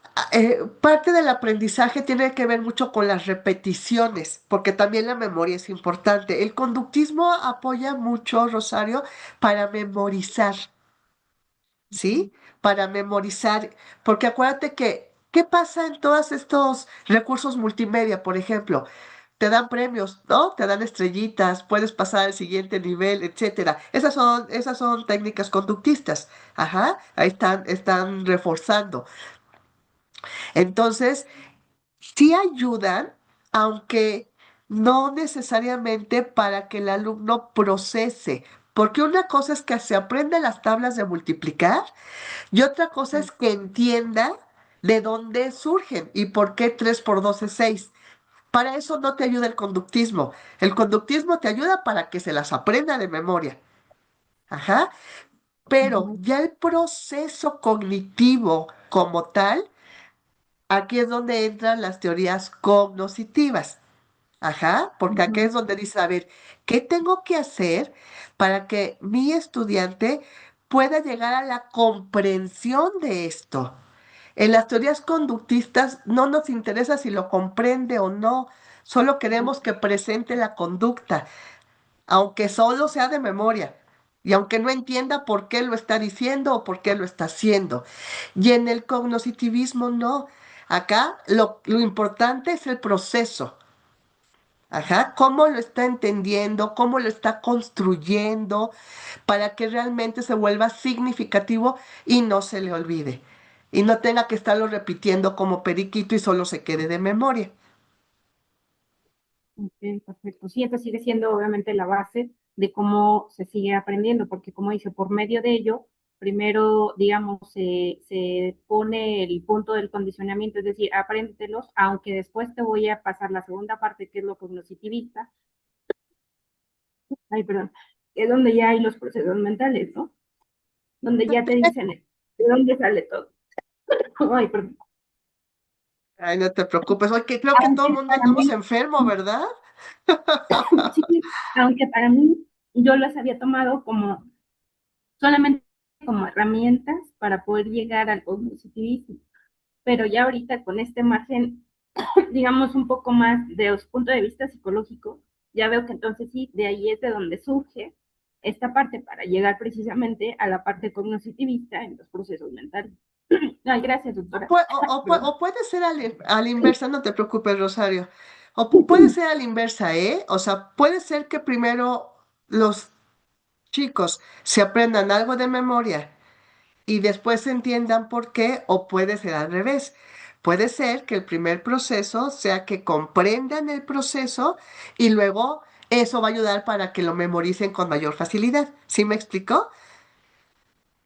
parte del aprendizaje tiene que ver mucho con las repeticiones, porque también la memoria es importante. El conductismo apoya mucho, Rosario, para memorizar, ¿sí? Para memorizar, porque acuérdate que, ¿qué pasa en todos estos recursos multimedia, por ejemplo? Te dan premios, ¿no? Te dan estrellitas, puedes pasar al siguiente nivel, etcétera. Esas son técnicas conductistas. Ajá, ahí están reforzando. Entonces, sí ayudan, aunque no necesariamente para que el alumno procese. Porque una cosa es que se aprende las tablas de multiplicar y otra cosa es que entienda de dónde surgen y por qué 3 por 2 es 6. Para eso no te ayuda el conductismo. El conductismo te ayuda para que se las aprenda de memoria. Ajá. Pero Ujú, ya el proceso cognitivo como tal, aquí es donde entran las teorías cognoscitivas. Ajá, porque aquí ujú, es donde dice, a ver, ¿qué tengo que hacer para que mi estudiante pueda llegar a la comprensión de esto? En las teorías conductistas no nos interesa si lo comprende o no, solo queremos que presente la conducta, aunque solo sea de memoria y aunque no entienda por qué lo está diciendo o por qué lo está haciendo. Y en el cognoscitivismo no. Acá lo importante es el proceso. Ajá, cómo lo está entendiendo, cómo lo está construyendo, para que realmente se vuelva significativo y no se le olvide. Y no tenga que estarlo repitiendo como periquito y solo se quede de memoria. ok, perfecto. Sí, esta sigue siendo obviamente la base de cómo se sigue aprendiendo, porque como dice, por medio de ello, primero, digamos, se pone el punto del condicionamiento, es decir, apréndetelos, aunque después te voy a pasar la segunda parte, que es lo cognitivista, ay, perdón, es donde ya hay los procesos mentales, ¿no? Donde ya te dicen de dónde sale todo. Ay, perdón. Ay, no te preocupes. Oye, que creo que todo el Aunque mundo para andamos mí, enfermo, ¿verdad? sí, aunque para mí yo las había tomado como solamente como herramientas para poder llegar al positivismo. Pero ya ahorita con este margen, digamos, un poco más de su punto de vista psicológico, ya veo que entonces sí, de ahí es de donde surge esta parte para llegar precisamente a la parte cognitivista en los procesos mentales. Ay, gracias, doctora. O puede ser a la inversa, no te preocupes, Rosario. O puede ser a la inversa, ¿eh? O sea, puede ser que primero los chicos se aprendan algo de memoria y después entiendan por qué, o puede ser al revés. Puede ser que el primer proceso sea que comprendan el proceso y luego eso va a ayudar para que lo memoricen con mayor facilidad. ¿Sí me explicó?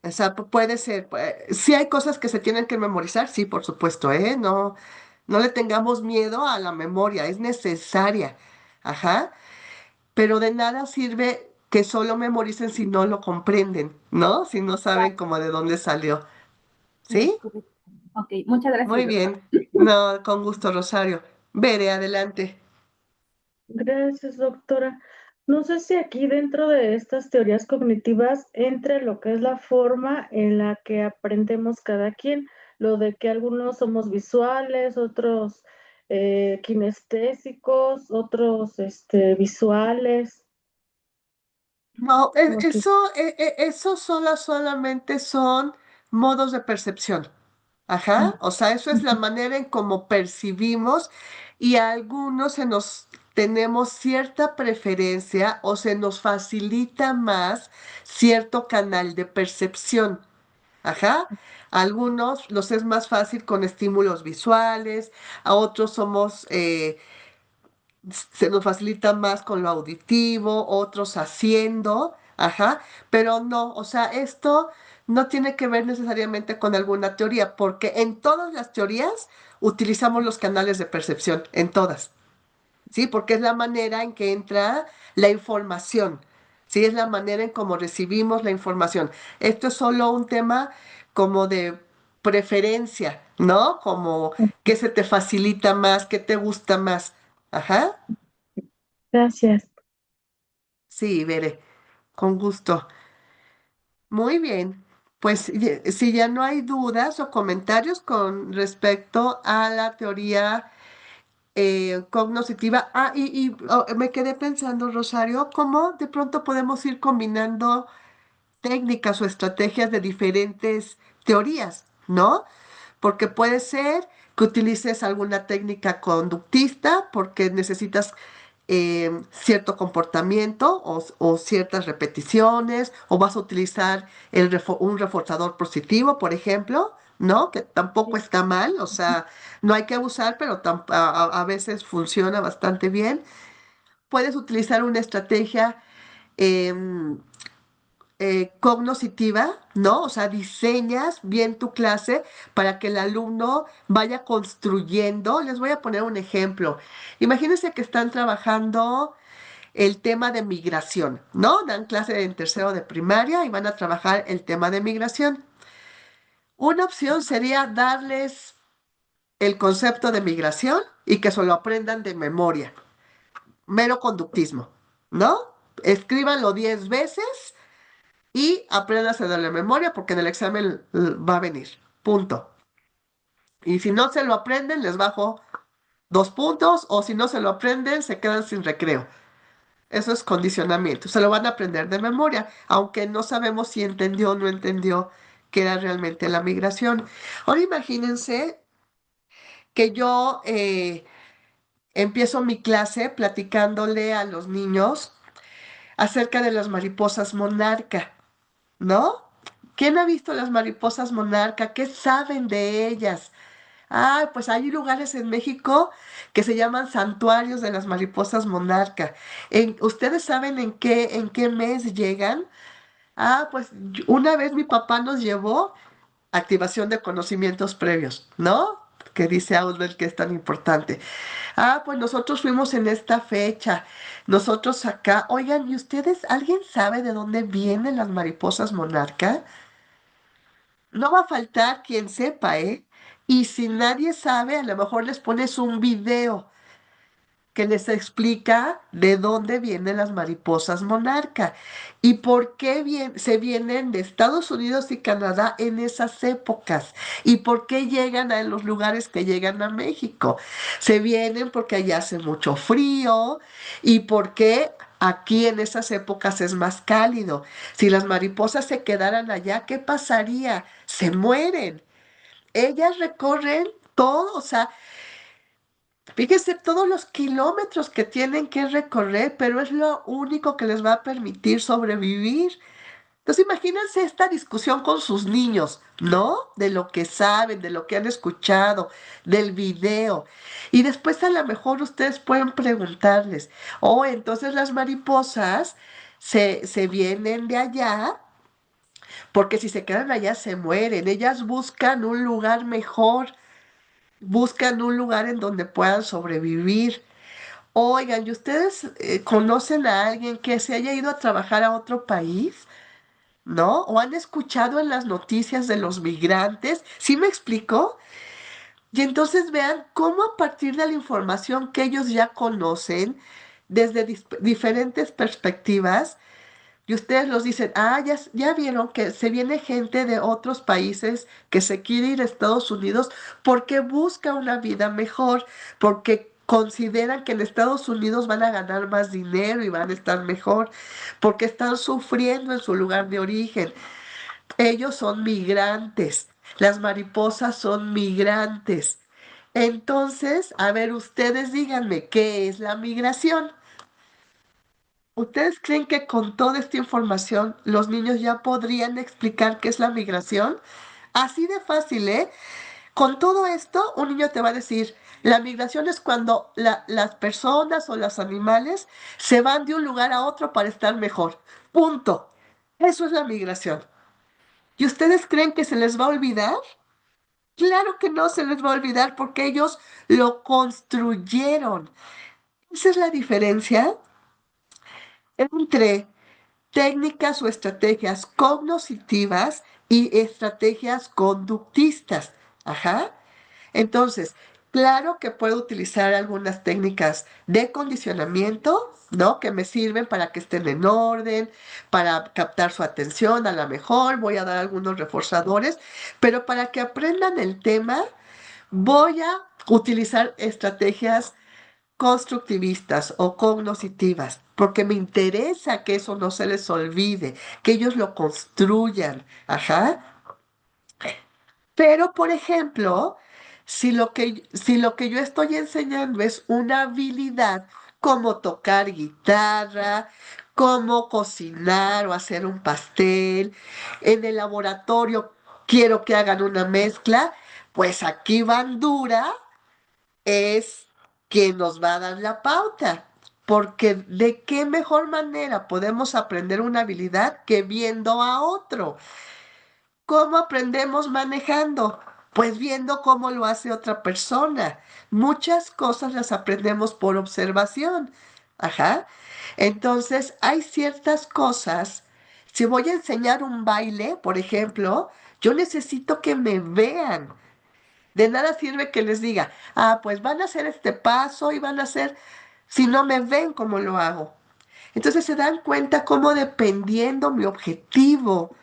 O sea, puede ser, sí hay cosas que se tienen que memorizar, sí, por supuesto, ¿eh? No, no le tengamos miedo a la memoria, es necesaria. Ajá, pero de nada sirve que solo memoricen si no lo comprenden, ¿no? Si no saben cómo de dónde salió. Es ¿Sí? correcto. Ok, muchas gracias, Muy doctora. bien. No, con gusto, Rosario. Veré, adelante. Gracias, doctora. No sé si aquí dentro de estas teorías cognitivas entre lo que es la forma en la que aprendemos cada quien, lo de que algunos somos visuales, otros kinestésicos, otros visuales. No, No sé. eso solamente son modos de percepción. Ajá, Ah, o sea, eso es la manera en cómo percibimos y a algunos se nos tenemos cierta preferencia o se nos facilita más cierto canal de percepción. Ajá, a algunos los es más fácil con estímulos visuales, a otros se nos facilita más con lo auditivo, otros haciendo, ajá, pero no, o sea, esto no tiene que ver necesariamente con alguna teoría, porque en todas las teorías utilizamos los canales de percepción, en todas, ¿sí? Porque es la manera en que entra la información, ¿sí? Es la manera en cómo recibimos la información. Esto es solo un tema como de preferencia, ¿no? Como qué se te facilita más, qué te gusta más. Ajá. gracias. Sí, veré, con gusto. Muy bien. Pues si ya no hay dudas o comentarios con respecto a la teoría cognoscitiva. Me quedé pensando, Rosario, cómo de pronto podemos ir combinando técnicas o estrategias de diferentes teorías, ¿no? Porque puede ser que utilices alguna técnica conductista porque necesitas cierto comportamiento o ciertas repeticiones, o vas a utilizar un reforzador positivo, por ejemplo, ¿no? Que tampoco está mal, o sea, no hay que abusar, pero a veces funciona bastante bien. Puedes utilizar una estrategia em, cognoscitiva, ¿no? O sea, diseñas bien tu clase para que el alumno vaya construyendo. Les voy a poner un ejemplo. Imagínense que están trabajando el tema de migración, ¿no? Dan clase en tercero de primaria y van a trabajar el tema de migración. Una opción sería darles el concepto de migración y que se lo aprendan de memoria. Mero conductismo, ¿no? Escríbanlo 10 veces y apréndase de la memoria porque en el examen va a venir. Punto. Y si no se lo aprenden, les bajo 2 puntos, o si no se lo aprenden, se quedan sin recreo. Eso es condicionamiento. Se lo van a aprender de memoria, aunque no sabemos si entendió o no entendió qué era realmente la migración. Ahora imagínense que yo empiezo mi clase platicándole a los niños acerca de las mariposas monarca. ¿No? ¿Quién ha visto las mariposas monarca? ¿Qué saben de ellas? Ah, pues hay lugares en México que se llaman santuarios de las mariposas monarca. ¿Ustedes saben en qué mes llegan? Ah, pues una vez mi papá nos llevó activación de conocimientos previos, ¿no? Que dice Auswell que es tan importante. Ah, pues nosotros fuimos en esta fecha. Nosotros acá. Oigan, ¿y ustedes, alguien sabe de dónde vienen las mariposas monarca? No va a faltar quien sepa, ¿eh? Y si nadie sabe, a lo mejor les pones un video que les explica de dónde vienen las mariposas monarca y por qué se vienen de Estados Unidos y Canadá en esas épocas y por qué llegan a los lugares que llegan a México. Se vienen porque allá hace mucho frío y porque aquí en esas épocas es más cálido. Si las mariposas se quedaran allá, ¿qué pasaría? Se mueren. Ellas recorren todo, o sea, fíjense todos los kilómetros que tienen que recorrer, pero es lo único que les va a permitir sobrevivir. Entonces imagínense esta discusión con sus niños, ¿no? De lo que saben, de lo que han escuchado, del video. Y después a lo mejor ustedes pueden preguntarles, oh, entonces las mariposas se vienen de allá, porque si se quedan allá se mueren. Ellas buscan un lugar mejor, buscan un lugar en donde puedan sobrevivir. Oigan, ¿y ustedes conocen a alguien que se haya ido a trabajar a otro país? ¿No? ¿O han escuchado en las noticias de los migrantes? ¿Sí me explico? Y entonces vean cómo a partir de la información que ellos ya conocen, desde diferentes perspectivas, y ustedes los dicen, ah, ya vieron que se viene gente de otros países que se quiere ir a Estados Unidos porque busca una vida mejor, porque consideran que en Estados Unidos van a ganar más dinero y van a estar mejor, porque están sufriendo en su lugar de origen. Ellos son migrantes, las mariposas son migrantes. Entonces, a ver, ustedes díganme, ¿qué es la migración? ¿Ustedes creen que con toda esta información los niños ya podrían explicar qué es la migración? Así de fácil, ¿eh? Con todo esto, un niño te va a decir, la migración es cuando las personas o los animales se van de un lugar a otro para estar mejor. Punto. Eso es la migración. ¿Y ustedes creen que se les va a olvidar? Claro que no se les va a olvidar porque ellos lo construyeron. Esa es la diferencia entre técnicas o estrategias cognitivas y estrategias conductistas. Ajá. Entonces, claro que puedo utilizar algunas técnicas de condicionamiento, ¿no? Que me sirven para que estén en orden, para captar su atención, a lo mejor voy a dar algunos reforzadores, pero para que aprendan el tema, voy a utilizar estrategias constructivistas o cognitivas, porque me interesa que eso no se les olvide, que ellos lo construyan. Ajá. Pero, por ejemplo, si lo que yo estoy enseñando es una habilidad como tocar guitarra, como cocinar o hacer un pastel, en el laboratorio quiero que hagan una mezcla, pues aquí Bandura es quien nos va a dar la pauta. Porque de qué mejor manera podemos aprender una habilidad que viendo a otro. ¿Cómo aprendemos manejando? Pues viendo cómo lo hace otra persona. Muchas cosas las aprendemos por observación. Ajá. Entonces, hay ciertas cosas. Si voy a enseñar un baile, por ejemplo, yo necesito que me vean. De nada sirve que les diga, ah, pues van a hacer este paso y van a hacer, si no me ven cómo lo hago. Entonces se dan cuenta cómo dependiendo mi objetivo,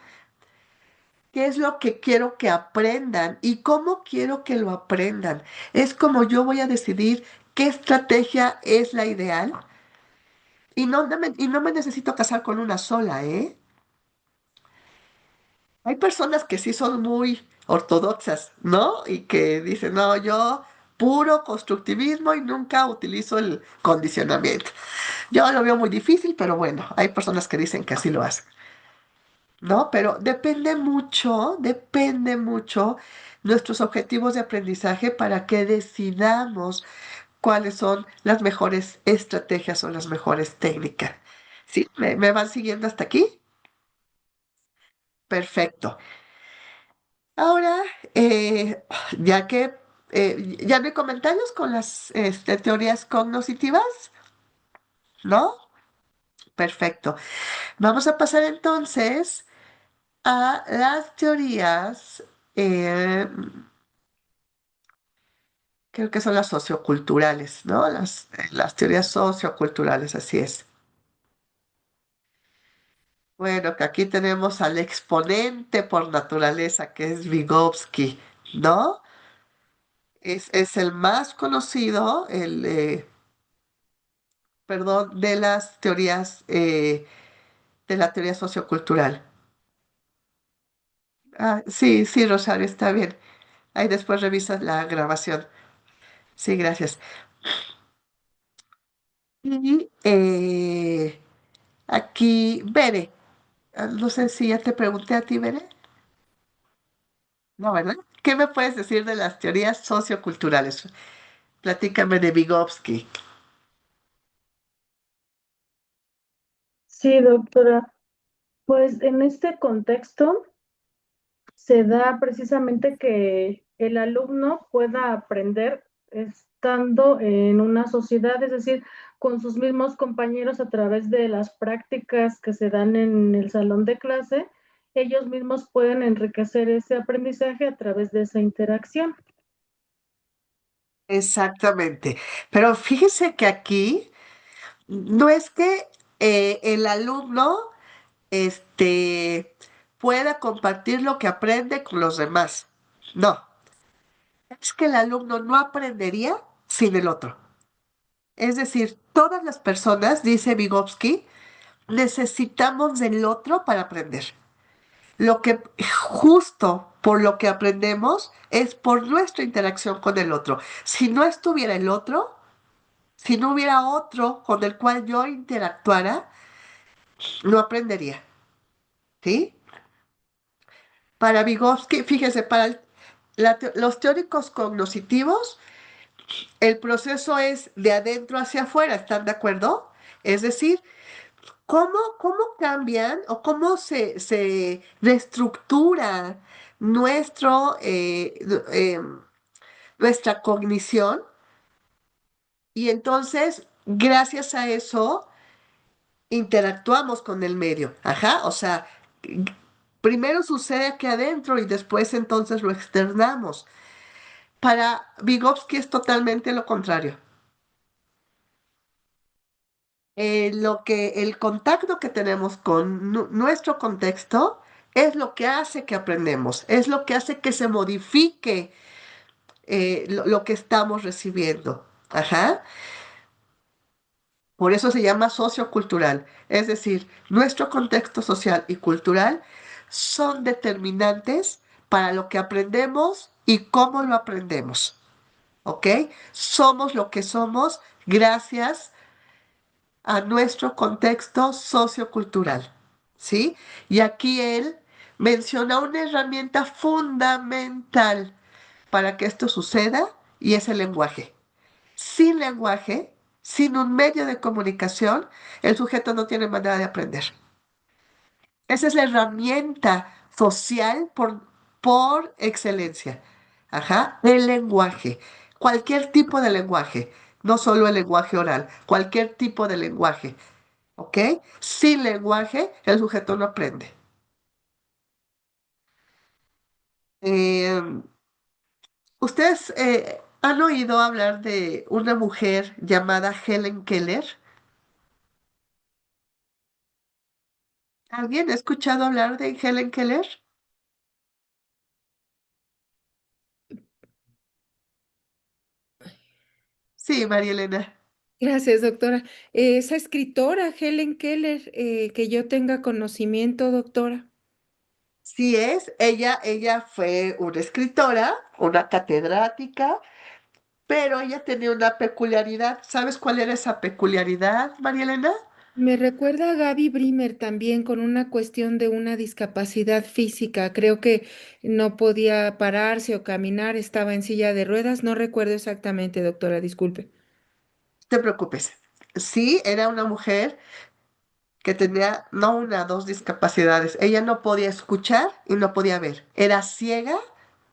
qué es lo que quiero que aprendan y cómo quiero que lo aprendan. Es como yo voy a decidir qué estrategia es la ideal y no me necesito casar con una sola, ¿eh? Hay personas que sí son muy ortodoxas, ¿no? Y que dicen, no, yo puro constructivismo y nunca utilizo el condicionamiento. Yo lo veo muy difícil, pero bueno, hay personas que dicen que así lo hacen. ¿No? Pero depende mucho nuestros objetivos de aprendizaje para que decidamos cuáles son las mejores estrategias o las mejores técnicas. ¿Sí? ¿Me van siguiendo hasta aquí? Perfecto. Ahora, ya que ya no hay comentarios con las teorías cognitivas, ¿no? Perfecto. Vamos a pasar entonces a las teorías. eh, Creo que son las socioculturales, ¿no? Las teorías socioculturales, así es. Bueno, que aquí tenemos al exponente por naturaleza, que es Vygotsky, ¿no? Es el más conocido, perdón, de las teorías, de la teoría sociocultural. Ah, sí, sí, Rosario, está bien. Ahí después revisas la grabación. Sí, gracias. Y aquí, Bere. No sé si ya te pregunté a ti, Bere. No, ¿verdad? ¿Qué me puedes decir de las teorías socioculturales? Platícame de Vygotsky. Sí, doctora. Pues en este contexto se da precisamente que el alumno pueda aprender estando en una sociedad, es decir, con sus mismos compañeros a través de las prácticas que se dan en el salón de clase, ellos mismos pueden enriquecer ese aprendizaje a través de esa interacción. Exactamente. Pero fíjese que aquí no es que el alumno este, pueda compartir lo que aprende con los demás. No, es que el alumno no aprendería sin el otro. Es decir, todas las personas, dice Vygotsky, necesitamos del otro para aprender. Lo que justo por lo que aprendemos es por nuestra interacción con el otro. Si no estuviera el otro, si no hubiera otro con el cual yo interactuara, no aprendería. ¿Sí? Para Vygotsky, fíjese, los teóricos cognitivos, el proceso es de adentro hacia afuera, ¿están de acuerdo? Es decir, ¿cómo cambian o cómo se reestructura nuestro, nuestra cognición? Y entonces, gracias a eso, interactuamos con el medio. Ajá, o sea, primero sucede aquí adentro y después entonces lo externamos. Para Vygotsky es totalmente lo contrario. El contacto que tenemos con nuestro contexto es lo que hace que aprendemos, es lo que hace que se modifique lo que estamos recibiendo. Ajá. Por eso se llama sociocultural, es decir, nuestro contexto social y cultural son determinantes para lo que aprendemos y cómo lo aprendemos. ¿Ok? Somos lo que somos gracias a nuestro contexto sociocultural. ¿Sí? Y aquí él menciona una herramienta fundamental para que esto suceda y es el lenguaje. Sin lenguaje, sin un medio de comunicación, el sujeto no tiene manera de aprender. Esa es la herramienta social por excelencia. Ajá, el lenguaje. Cualquier tipo de lenguaje, no solo el lenguaje oral, cualquier tipo de lenguaje. ¿Ok? Sin lenguaje, el sujeto no aprende. Eh, ¿Ustedes han oído hablar de una mujer llamada Helen Keller? ¿Alguien ha escuchado hablar de Helen Keller? Sí, María Elena. Gracias, doctora. Esa escritora, Helen Keller, que yo tenga conocimiento, doctora. Sí es, ella fue una escritora, una catedrática, pero ella tenía una peculiaridad. ¿Sabes cuál era esa peculiaridad, María Elena? Me recuerda a Gaby Brimer también con una cuestión de una discapacidad física. Creo que no podía pararse o caminar, estaba en silla de ruedas. No recuerdo exactamente, doctora, disculpe. No te preocupes. Sí, era una mujer que tenía no una, dos discapacidades. Ella no podía escuchar y no podía ver. Era ciega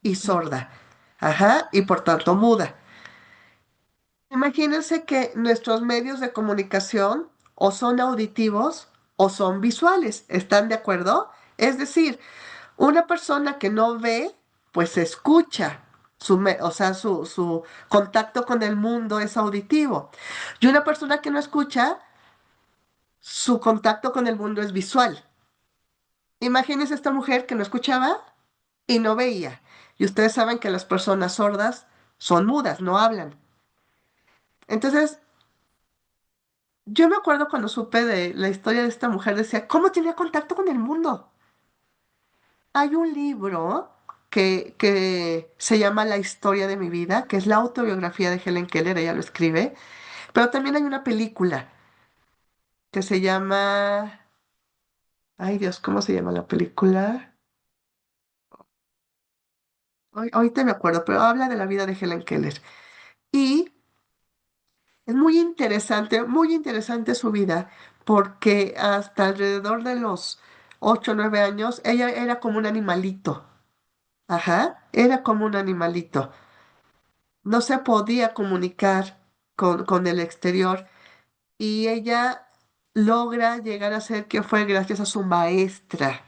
y sorda. Ajá, y por tanto muda. Imagínense que nuestros medios de comunicación o son auditivos o son visuales. ¿Están de acuerdo? Es decir, una persona que no ve, pues escucha. O sea, su contacto con el mundo es auditivo. Y una persona que no escucha, su contacto con el mundo es visual. Imagínense esta mujer que no escuchaba y no veía. Y ustedes saben que las personas sordas son mudas, no hablan. Entonces, yo me acuerdo cuando supe de la historia de esta mujer, decía, ¿cómo tenía contacto con el mundo? Hay un libro que se llama La historia de mi vida, que es la autobiografía de Helen Keller, ella lo escribe, pero también hay una película que se llama, Ay Dios, ¿cómo se llama la película? Ahorita me acuerdo, pero habla de la vida de Helen Keller. Y es muy interesante su vida, porque hasta alrededor de los 8 o 9 años, ella era como un animalito. Ajá, era como un animalito. No se podía comunicar con el exterior y ella logra llegar a ser que fue gracias a su maestra,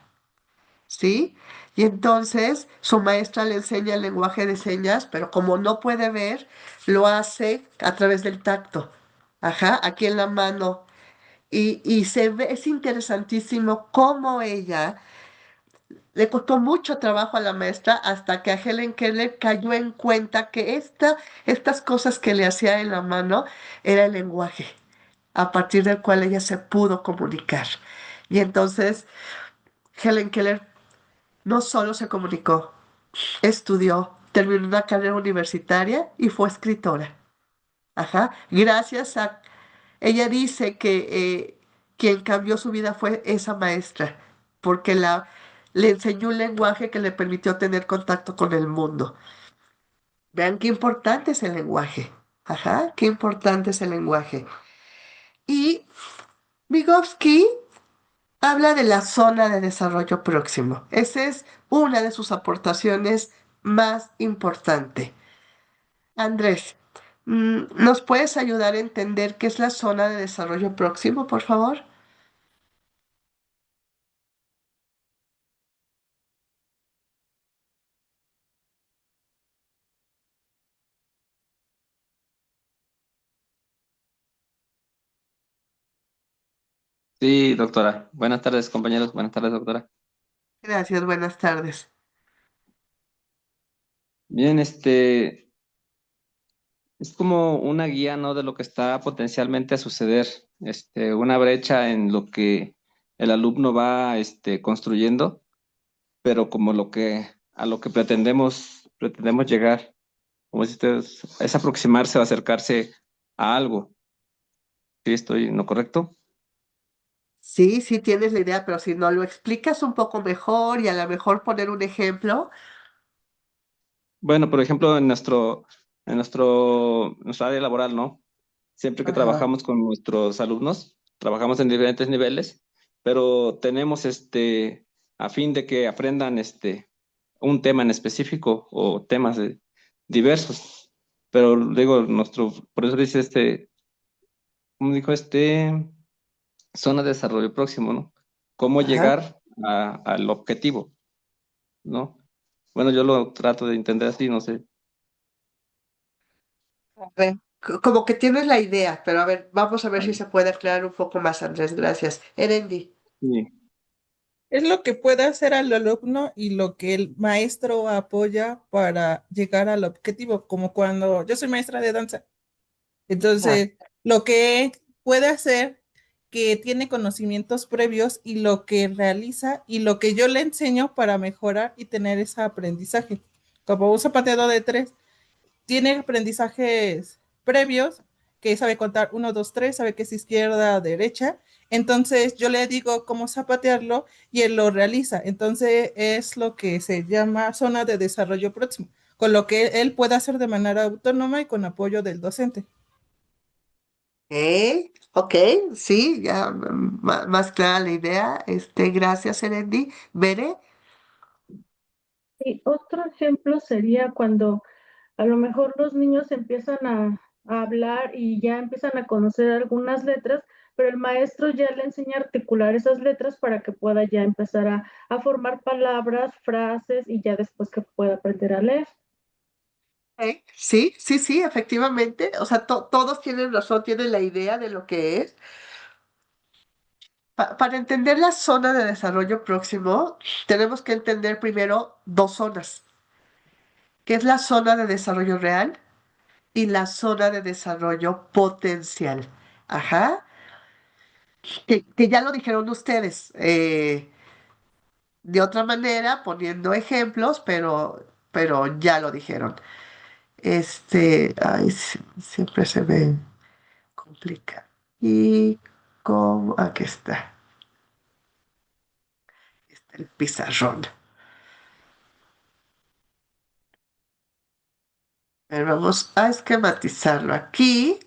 ¿sí? Y entonces su maestra le enseña el lenguaje de señas, pero como no puede ver, lo hace a través del tacto. Ajá, aquí en la mano. Y se ve, es interesantísimo cómo ella le costó mucho trabajo a la maestra hasta que a Helen Keller cayó en cuenta que estas cosas que le hacía en la mano era el lenguaje, a partir del cual ella se pudo comunicar. Y entonces Helen Keller no solo se comunicó, estudió, terminó una carrera universitaria y fue escritora. Ajá, gracias a... Ella dice que quien cambió su vida fue esa maestra, porque le enseñó un lenguaje que le permitió tener contacto con el mundo. Vean qué importante es el lenguaje. Ajá, qué importante es el lenguaje. Y Vygotsky habla de la zona de desarrollo próximo. Esa es una de sus aportaciones más importantes. Andrés, ¿nos puedes ayudar a entender qué es la zona de desarrollo próximo, por favor? Sí, doctora. Buenas tardes, compañeros. Buenas tardes, doctora. Gracias, buenas tardes. Bien, es como una guía, ¿no? De lo que está potencialmente a suceder, una brecha en lo que el alumno va, construyendo, pero como a lo que pretendemos llegar, como si ustedes, es aproximarse o acercarse a algo. ¿Sí estoy en lo correcto? Sí, sí tienes la idea, pero si no lo explicas un poco mejor y a lo mejor poner un ejemplo. Bueno, por ejemplo, nuestra área laboral, ¿no? Siempre que Ajá. trabajamos con nuestros alumnos, trabajamos en diferentes niveles, pero tenemos a fin de que aprendan un tema en específico o temas diversos. Pero digo, por eso dice ¿cómo dijo zona de desarrollo próximo, ¿no? Cómo Ajá. llegar al objetivo, ¿no? Bueno, yo lo trato de entender así, no sé. A ver, como que tienes la idea, pero a ver, vamos a ver si se puede aclarar un poco más, Andrés. Gracias. Erendi. Sí, Es lo que puede hacer al alumno y lo que el maestro apoya para llegar al objetivo, como cuando yo soy maestra de danza. Ah, Entonces, lo que puede hacer, que tiene conocimientos previos y lo que realiza y lo que yo le enseño para mejorar y tener ese aprendizaje. Como un zapateado de tres, tiene aprendizajes previos, que sabe contar uno, dos, tres, sabe que es izquierda, derecha. Entonces yo le digo cómo zapatearlo y él lo realiza. Entonces es lo que se llama zona de desarrollo próximo, con lo que él puede hacer de manera autónoma y con apoyo del docente. ok, sí, ya más clara la idea. Gracias, Erendi. Bere. Y otro ejemplo sería cuando a lo mejor los niños empiezan a hablar y ya empiezan a conocer algunas letras, pero el maestro ya le enseña a articular esas letras para que pueda ya empezar a formar palabras, frases y ya después que pueda aprender a leer. Sí, sí, sí, efectivamente. O sea, todos tienen razón, tienen la idea de lo que es. Para entender la zona de desarrollo próximo, tenemos que entender primero dos zonas, que es la zona de desarrollo real y la zona de desarrollo potencial. Ajá, que ya lo dijeron ustedes, de otra manera, poniendo ejemplos, pero ya lo dijeron. Ay, siempre se me complica. Y aquí está. el pizarrón. A ver, vamos a esquematizarlo aquí.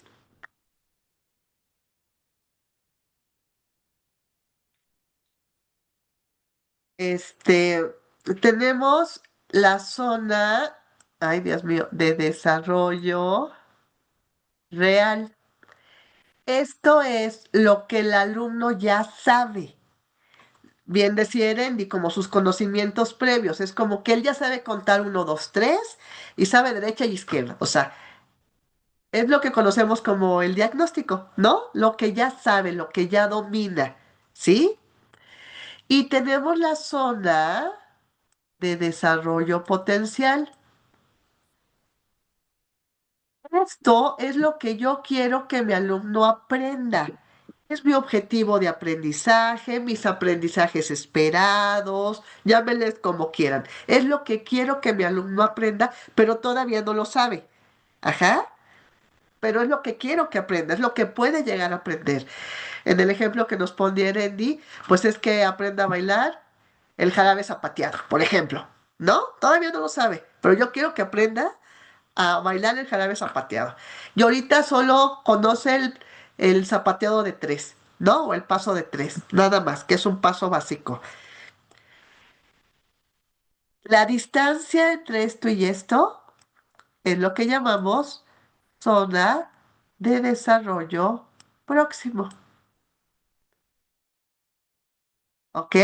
Este, tenemos la zona, ay Dios mío, de desarrollo real. Esto es lo que el alumno ya sabe. Bien decía Erendi, como sus conocimientos previos. Es como que él ya sabe contar uno, dos, tres y sabe derecha y izquierda. O sea, es lo que conocemos como el diagnóstico, ¿no? Lo que ya sabe, lo que ya domina, ¿sí? Y tenemos la zona de desarrollo potencial. Esto es lo que yo quiero que mi alumno aprenda. Es mi objetivo de aprendizaje, mis aprendizajes esperados, llámenles como quieran. Es lo que quiero que mi alumno aprenda, pero todavía no lo sabe. Ajá, pero es lo que quiero que aprenda, es lo que puede llegar a aprender. En el ejemplo que nos pone Erendi, pues es que aprenda a bailar el jarabe zapateado, por ejemplo. ¿No? Todavía no lo sabe, pero yo quiero que aprenda a bailar el jarabe zapateado. Y ahorita solo conoce el zapateado de tres, ¿no? O el paso de tres, nada más, que es un paso básico. La distancia entre esto y esto es lo que llamamos zona de desarrollo próximo, ¿ok?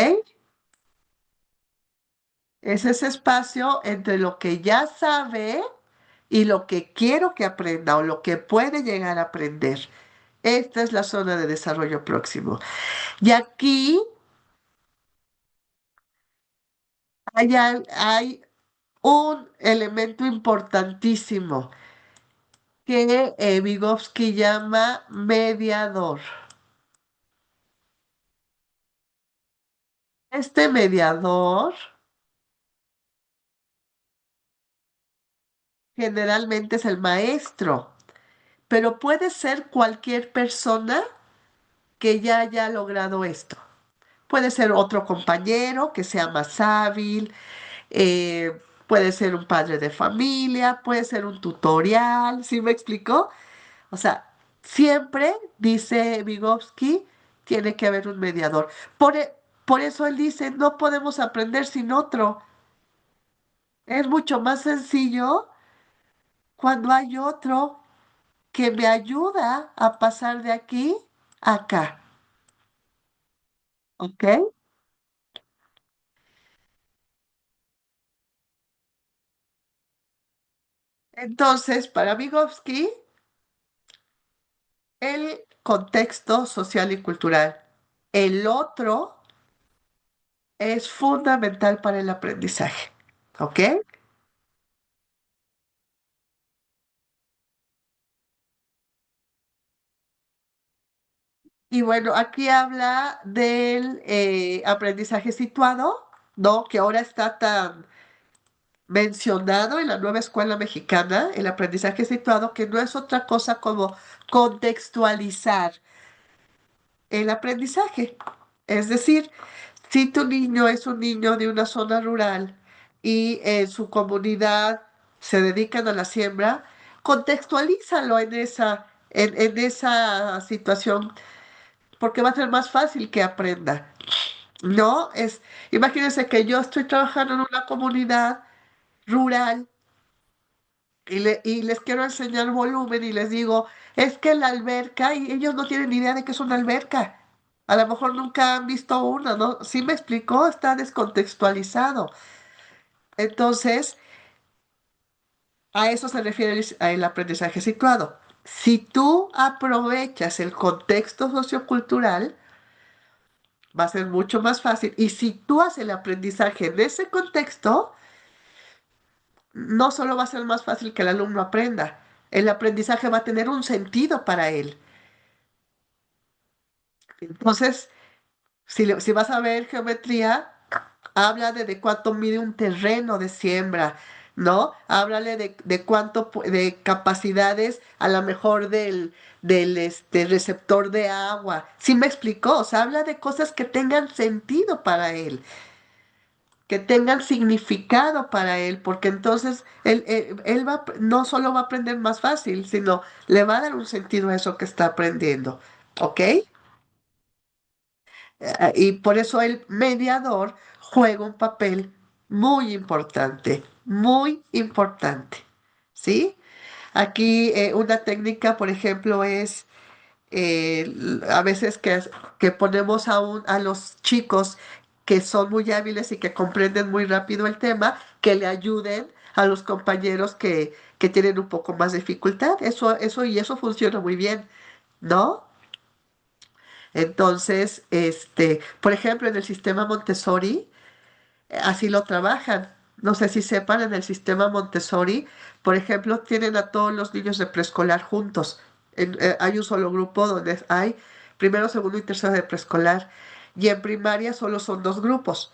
Es ese espacio entre lo que ya sabe y lo que quiero que aprenda o lo que puede llegar a aprender. Esta es la zona de desarrollo próximo. Y aquí hay un elemento importantísimo que Vygotsky llama mediador. Este mediador generalmente es el maestro, pero puede ser cualquier persona que ya haya logrado esto. Puede ser otro compañero que sea más hábil, puede ser un padre de familia, puede ser un tutorial, ¿sí me explicó? O sea, siempre, dice Vygotsky, tiene que haber un mediador. Por eso él dice, no podemos aprender sin otro. Es mucho más sencillo cuando hay otro que me ayuda a pasar de aquí a acá. ¿Ok? Entonces, para Vygotsky, el contexto social y cultural, el otro es fundamental para el aprendizaje. ¿Ok? Y bueno, aquí habla del aprendizaje situado, ¿no? Que ahora está tan mencionado en la nueva escuela mexicana, el aprendizaje situado, que no es otra cosa como contextualizar el aprendizaje. Es decir, si tu niño es un niño de una zona rural y en su comunidad se dedican a la siembra, contextualízalo en esa situación, porque va a ser más fácil que aprenda. No, imagínense que yo estoy trabajando en una comunidad rural y les quiero enseñar volumen y les digo, es que la alberca, y ellos no tienen ni idea de qué es una alberca. A lo mejor nunca han visto una, ¿no? Sí me explicó, está descontextualizado. Entonces, a eso se refiere el aprendizaje situado. Si tú aprovechas el contexto sociocultural, va a ser mucho más fácil. Y si tú haces el aprendizaje en ese contexto, no solo va a ser más fácil que el alumno aprenda, el aprendizaje va a tener un sentido para él. Entonces, si vas a ver geometría, habla de cuánto mide un terreno de siembra, ¿no? Háblale de cuánto, de capacidades a lo mejor del receptor de agua. ¿Sí me explicó? O sea, habla de cosas que tengan sentido para él. que tengan significado para él, porque entonces él no solo va a aprender más fácil, sino le va a dar un sentido a eso que está aprendiendo. ¿Ok? Y por eso el mediador juega un papel muy importante, muy importante. ¿Sí? Aquí una técnica, por ejemplo, es a veces que ponemos a los chicos que son muy hábiles y que comprenden muy rápido el tema, que le ayuden a los compañeros que tienen un poco más de dificultad. Eso funciona muy bien, ¿no? Entonces, por ejemplo, en el sistema Montessori, así lo trabajan. No sé si sepan, en el sistema Montessori, por ejemplo, tienen a todos los niños de preescolar juntos. Hay un solo grupo donde hay primero, segundo y tercero de preescolar. Y en primaria solo son dos grupos,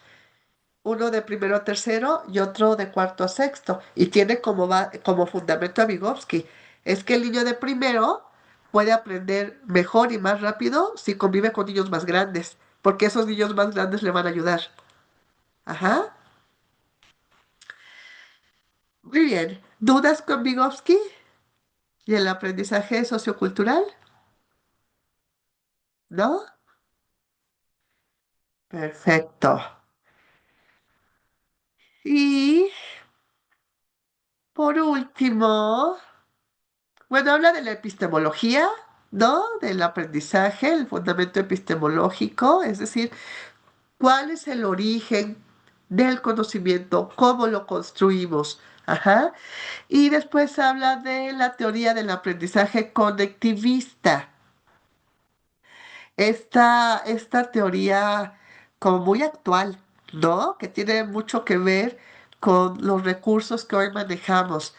uno de primero a tercero y otro de cuarto a sexto. Y tiene como fundamento a Vygotsky. Es que el niño de primero puede aprender mejor y más rápido si convive con niños más grandes, porque esos niños más grandes le van a ayudar. Ajá. Muy bien. ¿Dudas con Vygotsky y el aprendizaje sociocultural? ¿No? Perfecto. Y por último, bueno, habla de la epistemología, ¿no? Del aprendizaje, el fundamento epistemológico, es decir, cuál es el origen del conocimiento, cómo lo construimos. Ajá. Y después habla de la teoría del aprendizaje conectivista. Esta teoría como muy actual, ¿no? Que tiene mucho que ver con los recursos que hoy manejamos.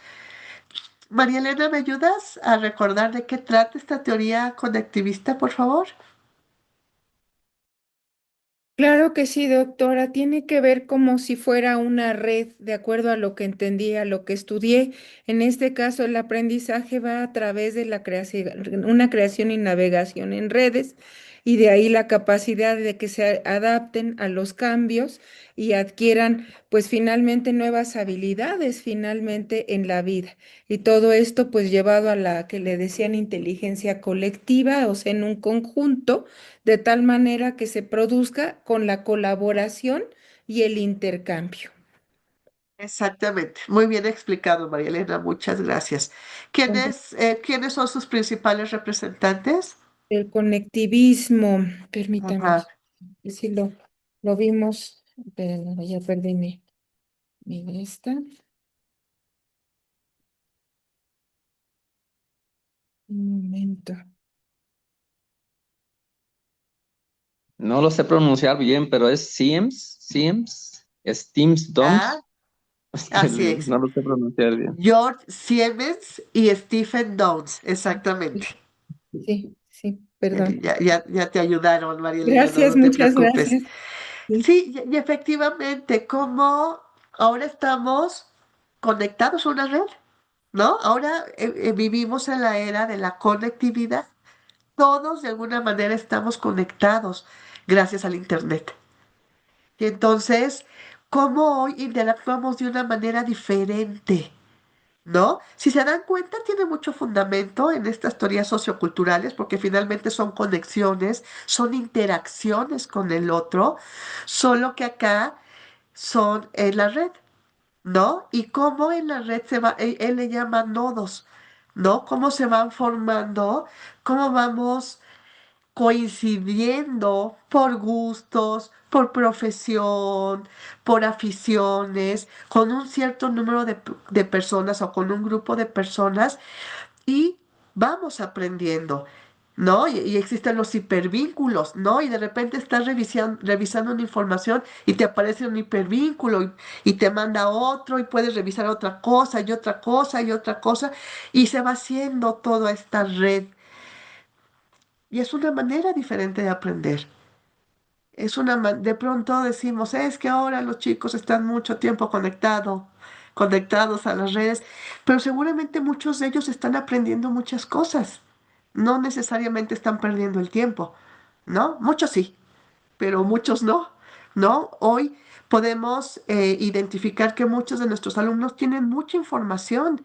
María Elena, ¿me ayudas a recordar de qué trata esta teoría conectivista, por favor? Claro que sí, doctora. Tiene que ver como si fuera una red, de acuerdo a lo que entendí, a lo que estudié. En este caso, el aprendizaje va a través de la creación, una creación y navegación en redes, y de ahí la capacidad de que se adapten a los cambios y adquieran, pues finalmente, nuevas habilidades, finalmente, en la vida. Y todo esto, pues llevado a la que le decían inteligencia colectiva, o sea, en un conjunto de tal manera que se produzca con la colaboración y el intercambio. Exactamente, muy bien explicado, María Elena, muchas gracias. Entonces, ¿Quiénes son sus principales representantes? el conectivismo, permítame, Ajá. si lo vimos, pero ya perdí mi esta, un momento. No lo sé pronunciar bien, pero es Steams, Ah, DOMS. así es. No lo sé pronunciar bien. George Siemens y Stephen Downes, exactamente. Sí, sí, perdón. Ya te ayudaron, María Elena, no, Gracias, no te muchas preocupes. gracias. Sí, Sí, y efectivamente, como ahora estamos conectados a una red, ¿no? Ahora vivimos en la era de la conectividad. Todos de alguna manera estamos conectados gracias al Internet. Y entonces, ¿cómo hoy interactuamos de una manera diferente? ¿No? Si se dan cuenta, tiene mucho fundamento en estas teorías socioculturales porque finalmente son conexiones, son interacciones con el otro, solo que acá son en la red, ¿no? Y cómo en la red él le llama nodos, ¿no? Cómo se van formando, cómo vamos coincidiendo por gustos, por profesión, por aficiones, con un cierto número de personas o con un grupo de personas y vamos aprendiendo, ¿no? Y existen los hipervínculos, ¿no? Y de repente estás revisando una información y te aparece un hipervínculo y te manda otro y puedes revisar otra cosa y otra cosa y otra cosa y se va haciendo toda esta red. Y es una manera diferente de aprender. De pronto decimos, es que ahora los chicos están mucho tiempo conectados a las redes, pero seguramente muchos de ellos están aprendiendo muchas cosas. No necesariamente están perdiendo el tiempo, ¿no? Muchos sí, pero muchos no, ¿no? Hoy podemos identificar que muchos de nuestros alumnos tienen mucha información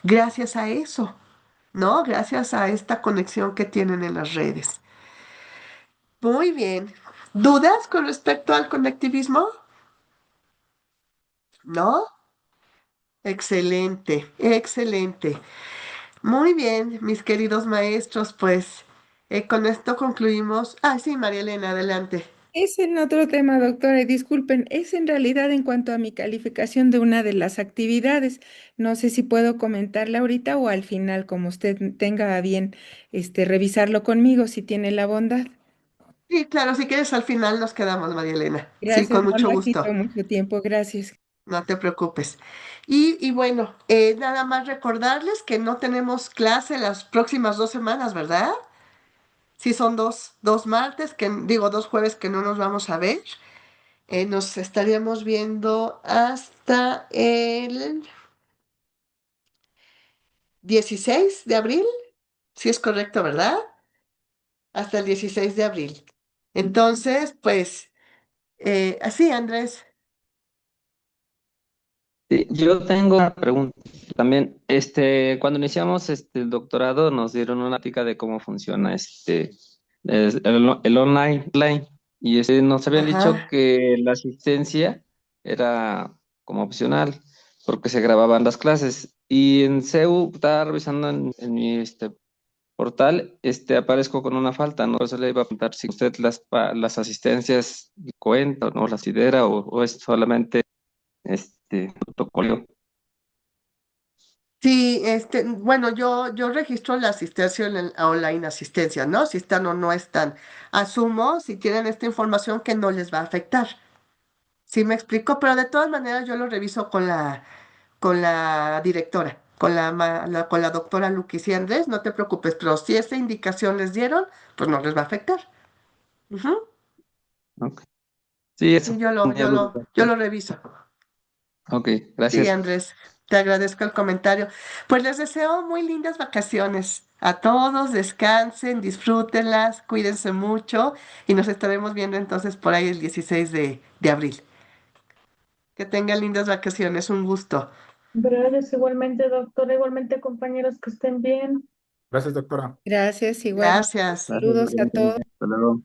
gracias a eso, ¿no? Gracias a esta conexión que tienen en las redes. Muy bien. ¿Dudas con respecto al conectivismo? ¿No? Excelente, excelente. Muy bien, mis queridos maestros, pues con esto concluimos. Ah, sí, María Elena, adelante. Es en otro tema, doctora, y disculpen, es en realidad en cuanto a mi calificación de una de las actividades. No sé si puedo comentarla ahorita o al final, como usted tenga a bien, revisarlo conmigo, si tiene la bondad. Sí, claro, si quieres al final nos quedamos, María Elena. Sí, Gracias, con no mucho la quito gusto. mucho tiempo, gracias. No te preocupes. Y bueno, nada más recordarles que no tenemos clase las próximas 2 semanas, ¿verdad? Sí, son dos martes, digo, 2 jueves que no nos vamos a ver. Nos estaríamos viendo hasta el 16 de abril, si es correcto, ¿verdad? Hasta el 16 de abril. Entonces, pues, así, Andrés. Sí, yo tengo una pregunta también. Cuando iniciamos el doctorado nos dieron una plática de cómo funciona el online y nos habían dicho Ajá. que la asistencia era como opcional porque se grababan las clases y en CEU estaba revisando en mi portal, aparezco con una falta, ¿no? Por eso le iba a preguntar si usted las asistencias cuenta o no las lidera o es solamente protocolo. Sí, bueno, yo registro la asistencia en online asistencia, ¿no? Si están o no están. Asumo, si tienen esta información, que no les va a afectar. Sí me explico, pero de todas maneras yo lo reviso con la directora, con la doctora Luquis y Andrés, no te preocupes, pero si esa indicación les dieron, pues no les va a afectar. Ujú. Ok. Sí, Sí, eso. Tenía dudas. yo lo reviso. Ok, Sí, gracias. Andrés, te agradezco el comentario. Pues les deseo muy lindas vacaciones. A todos, descansen, disfrútenlas, cuídense mucho y nos estaremos viendo entonces por ahí el 16 de abril. Que tengan lindas vacaciones, un gusto. Gracias igualmente, doctora, igualmente compañeros, que estén bien. Gracias, doctora. Gracias, igual. Gracias. Gracias, Saludos a igualmente. todos. Hasta luego.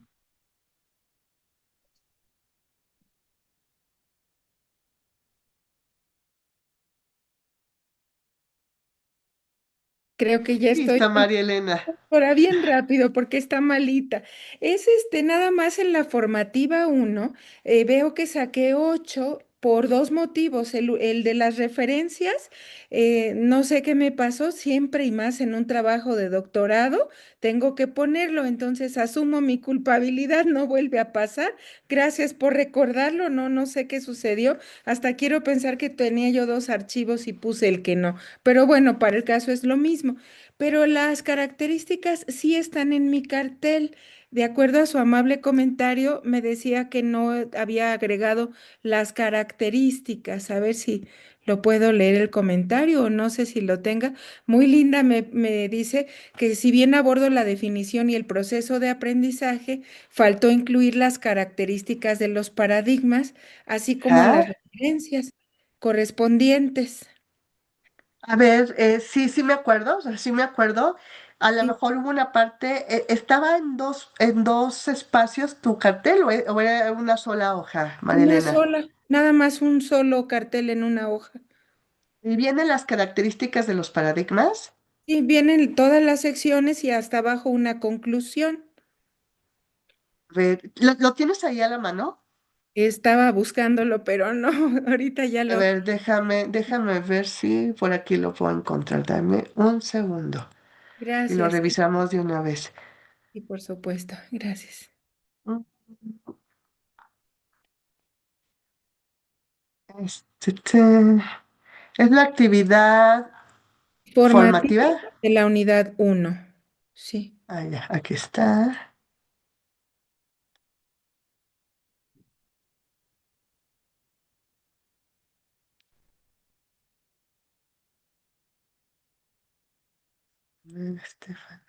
Creo que ya estoy. Listo, María Elena. Ahora bien rápido, porque está malita. Es nada más en la formativa uno. Veo que saqué 8 por dos motivos. El de las referencias, no sé qué me pasó, siempre y más en un trabajo de doctorado, tengo que ponerlo, entonces asumo mi culpabilidad, no vuelve a pasar. Gracias por recordarlo, no sé qué sucedió. Hasta quiero pensar que tenía yo dos archivos y puse el que no. Pero bueno, para el caso es lo mismo, pero las características sí están en mi cartel. De acuerdo a su amable comentario, me decía que no había agregado las características. A ver si lo puedo leer el comentario o no sé si lo tenga. Muy linda me dice que si bien abordo la definición y el proceso de aprendizaje, faltó incluir las características de los paradigmas, así como las Ajá. referencias correspondientes. A ver, sí me acuerdo, o sea, sí me acuerdo. A lo Sí, mejor hubo una parte, estaba en dos espacios tu cartel o era una sola hoja, María una Elena. sola, nada más un solo cartel en una hoja. Y vienen las características de los paradigmas. Sí, vienen todas las secciones y hasta abajo una conclusión. A ver, ¿lo tienes ahí a la mano? Estaba buscándolo, pero no, ahorita ya A lo. ver, déjame ver si por aquí lo puedo encontrar. Dame un segundo y lo Gracias, sí, revisamos de una vez. y por supuesto, gracias. Mm, este, es la actividad Formativa formativa. de la unidad uno. Sí, Ah, ya, aquí está. Estefan.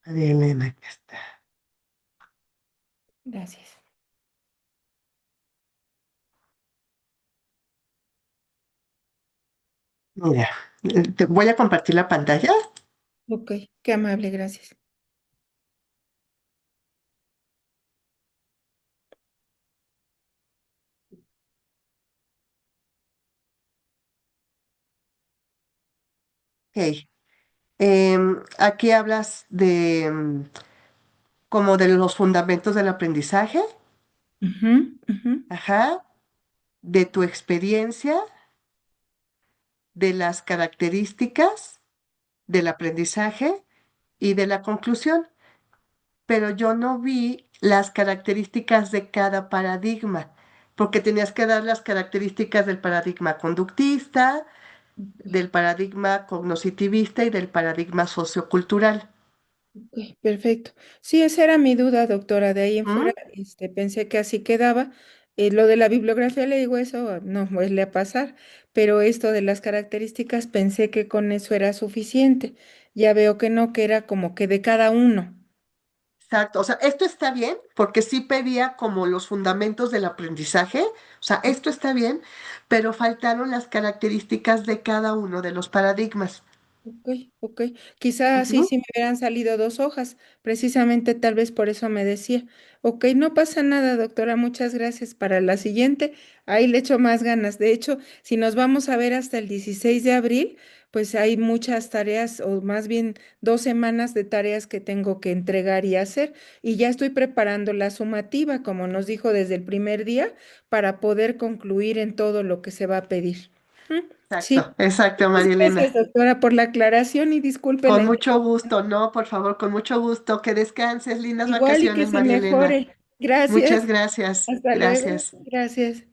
María Elena, aquí está. Gracias. Mira, te voy a compartir la pantalla. Ok, qué amable, gracias. Ok. Aquí hablas de como de los fundamentos del aprendizaje, Ujú, ujú. ajá, de tu experiencia, de las características del aprendizaje y de la conclusión. Pero yo no vi las características de cada paradigma, porque tenías que dar las características del paradigma conductista, del paradigma cognoscitivista y del paradigma sociocultural. Ok, perfecto. Sí, esa era mi duda, doctora. De ahí en ¿Mm? fuera, pensé que así quedaba. Lo de la bibliografía, le digo eso, no vuelve a pasar, pero esto de las características, pensé que con eso era suficiente. Ya veo que no, que era como que de cada uno. Exacto, o sea, esto está bien porque sí pedía como los fundamentos del aprendizaje, o sea, esto está bien, pero faltaron las características de cada uno de los paradigmas. Ok, ok. Quizás así Ujú. sí me hubieran salido dos hojas, precisamente tal vez por eso me decía. Ok, no pasa nada, doctora, muchas gracias. Para la siguiente, ahí le echo más ganas. De hecho, si nos vamos a ver hasta el 16 de abril, pues hay muchas tareas, o más bien 2 semanas de tareas que tengo que entregar y hacer. Y ya estoy preparando la sumativa, como nos dijo desde el primer día, para poder concluir en todo lo que se va a pedir. ¿Mm? Sí. Exacto, exacto, Muchas María gracias, Elena. doctora, por la aclaración y disculpe la Con mucho interrupción. gusto, no, por favor, con mucho gusto. Que descanses, lindas Igual y que vacaciones, se María Elena. mejore. Muchas Gracias. gracias, Hasta luego. gracias. Gracias.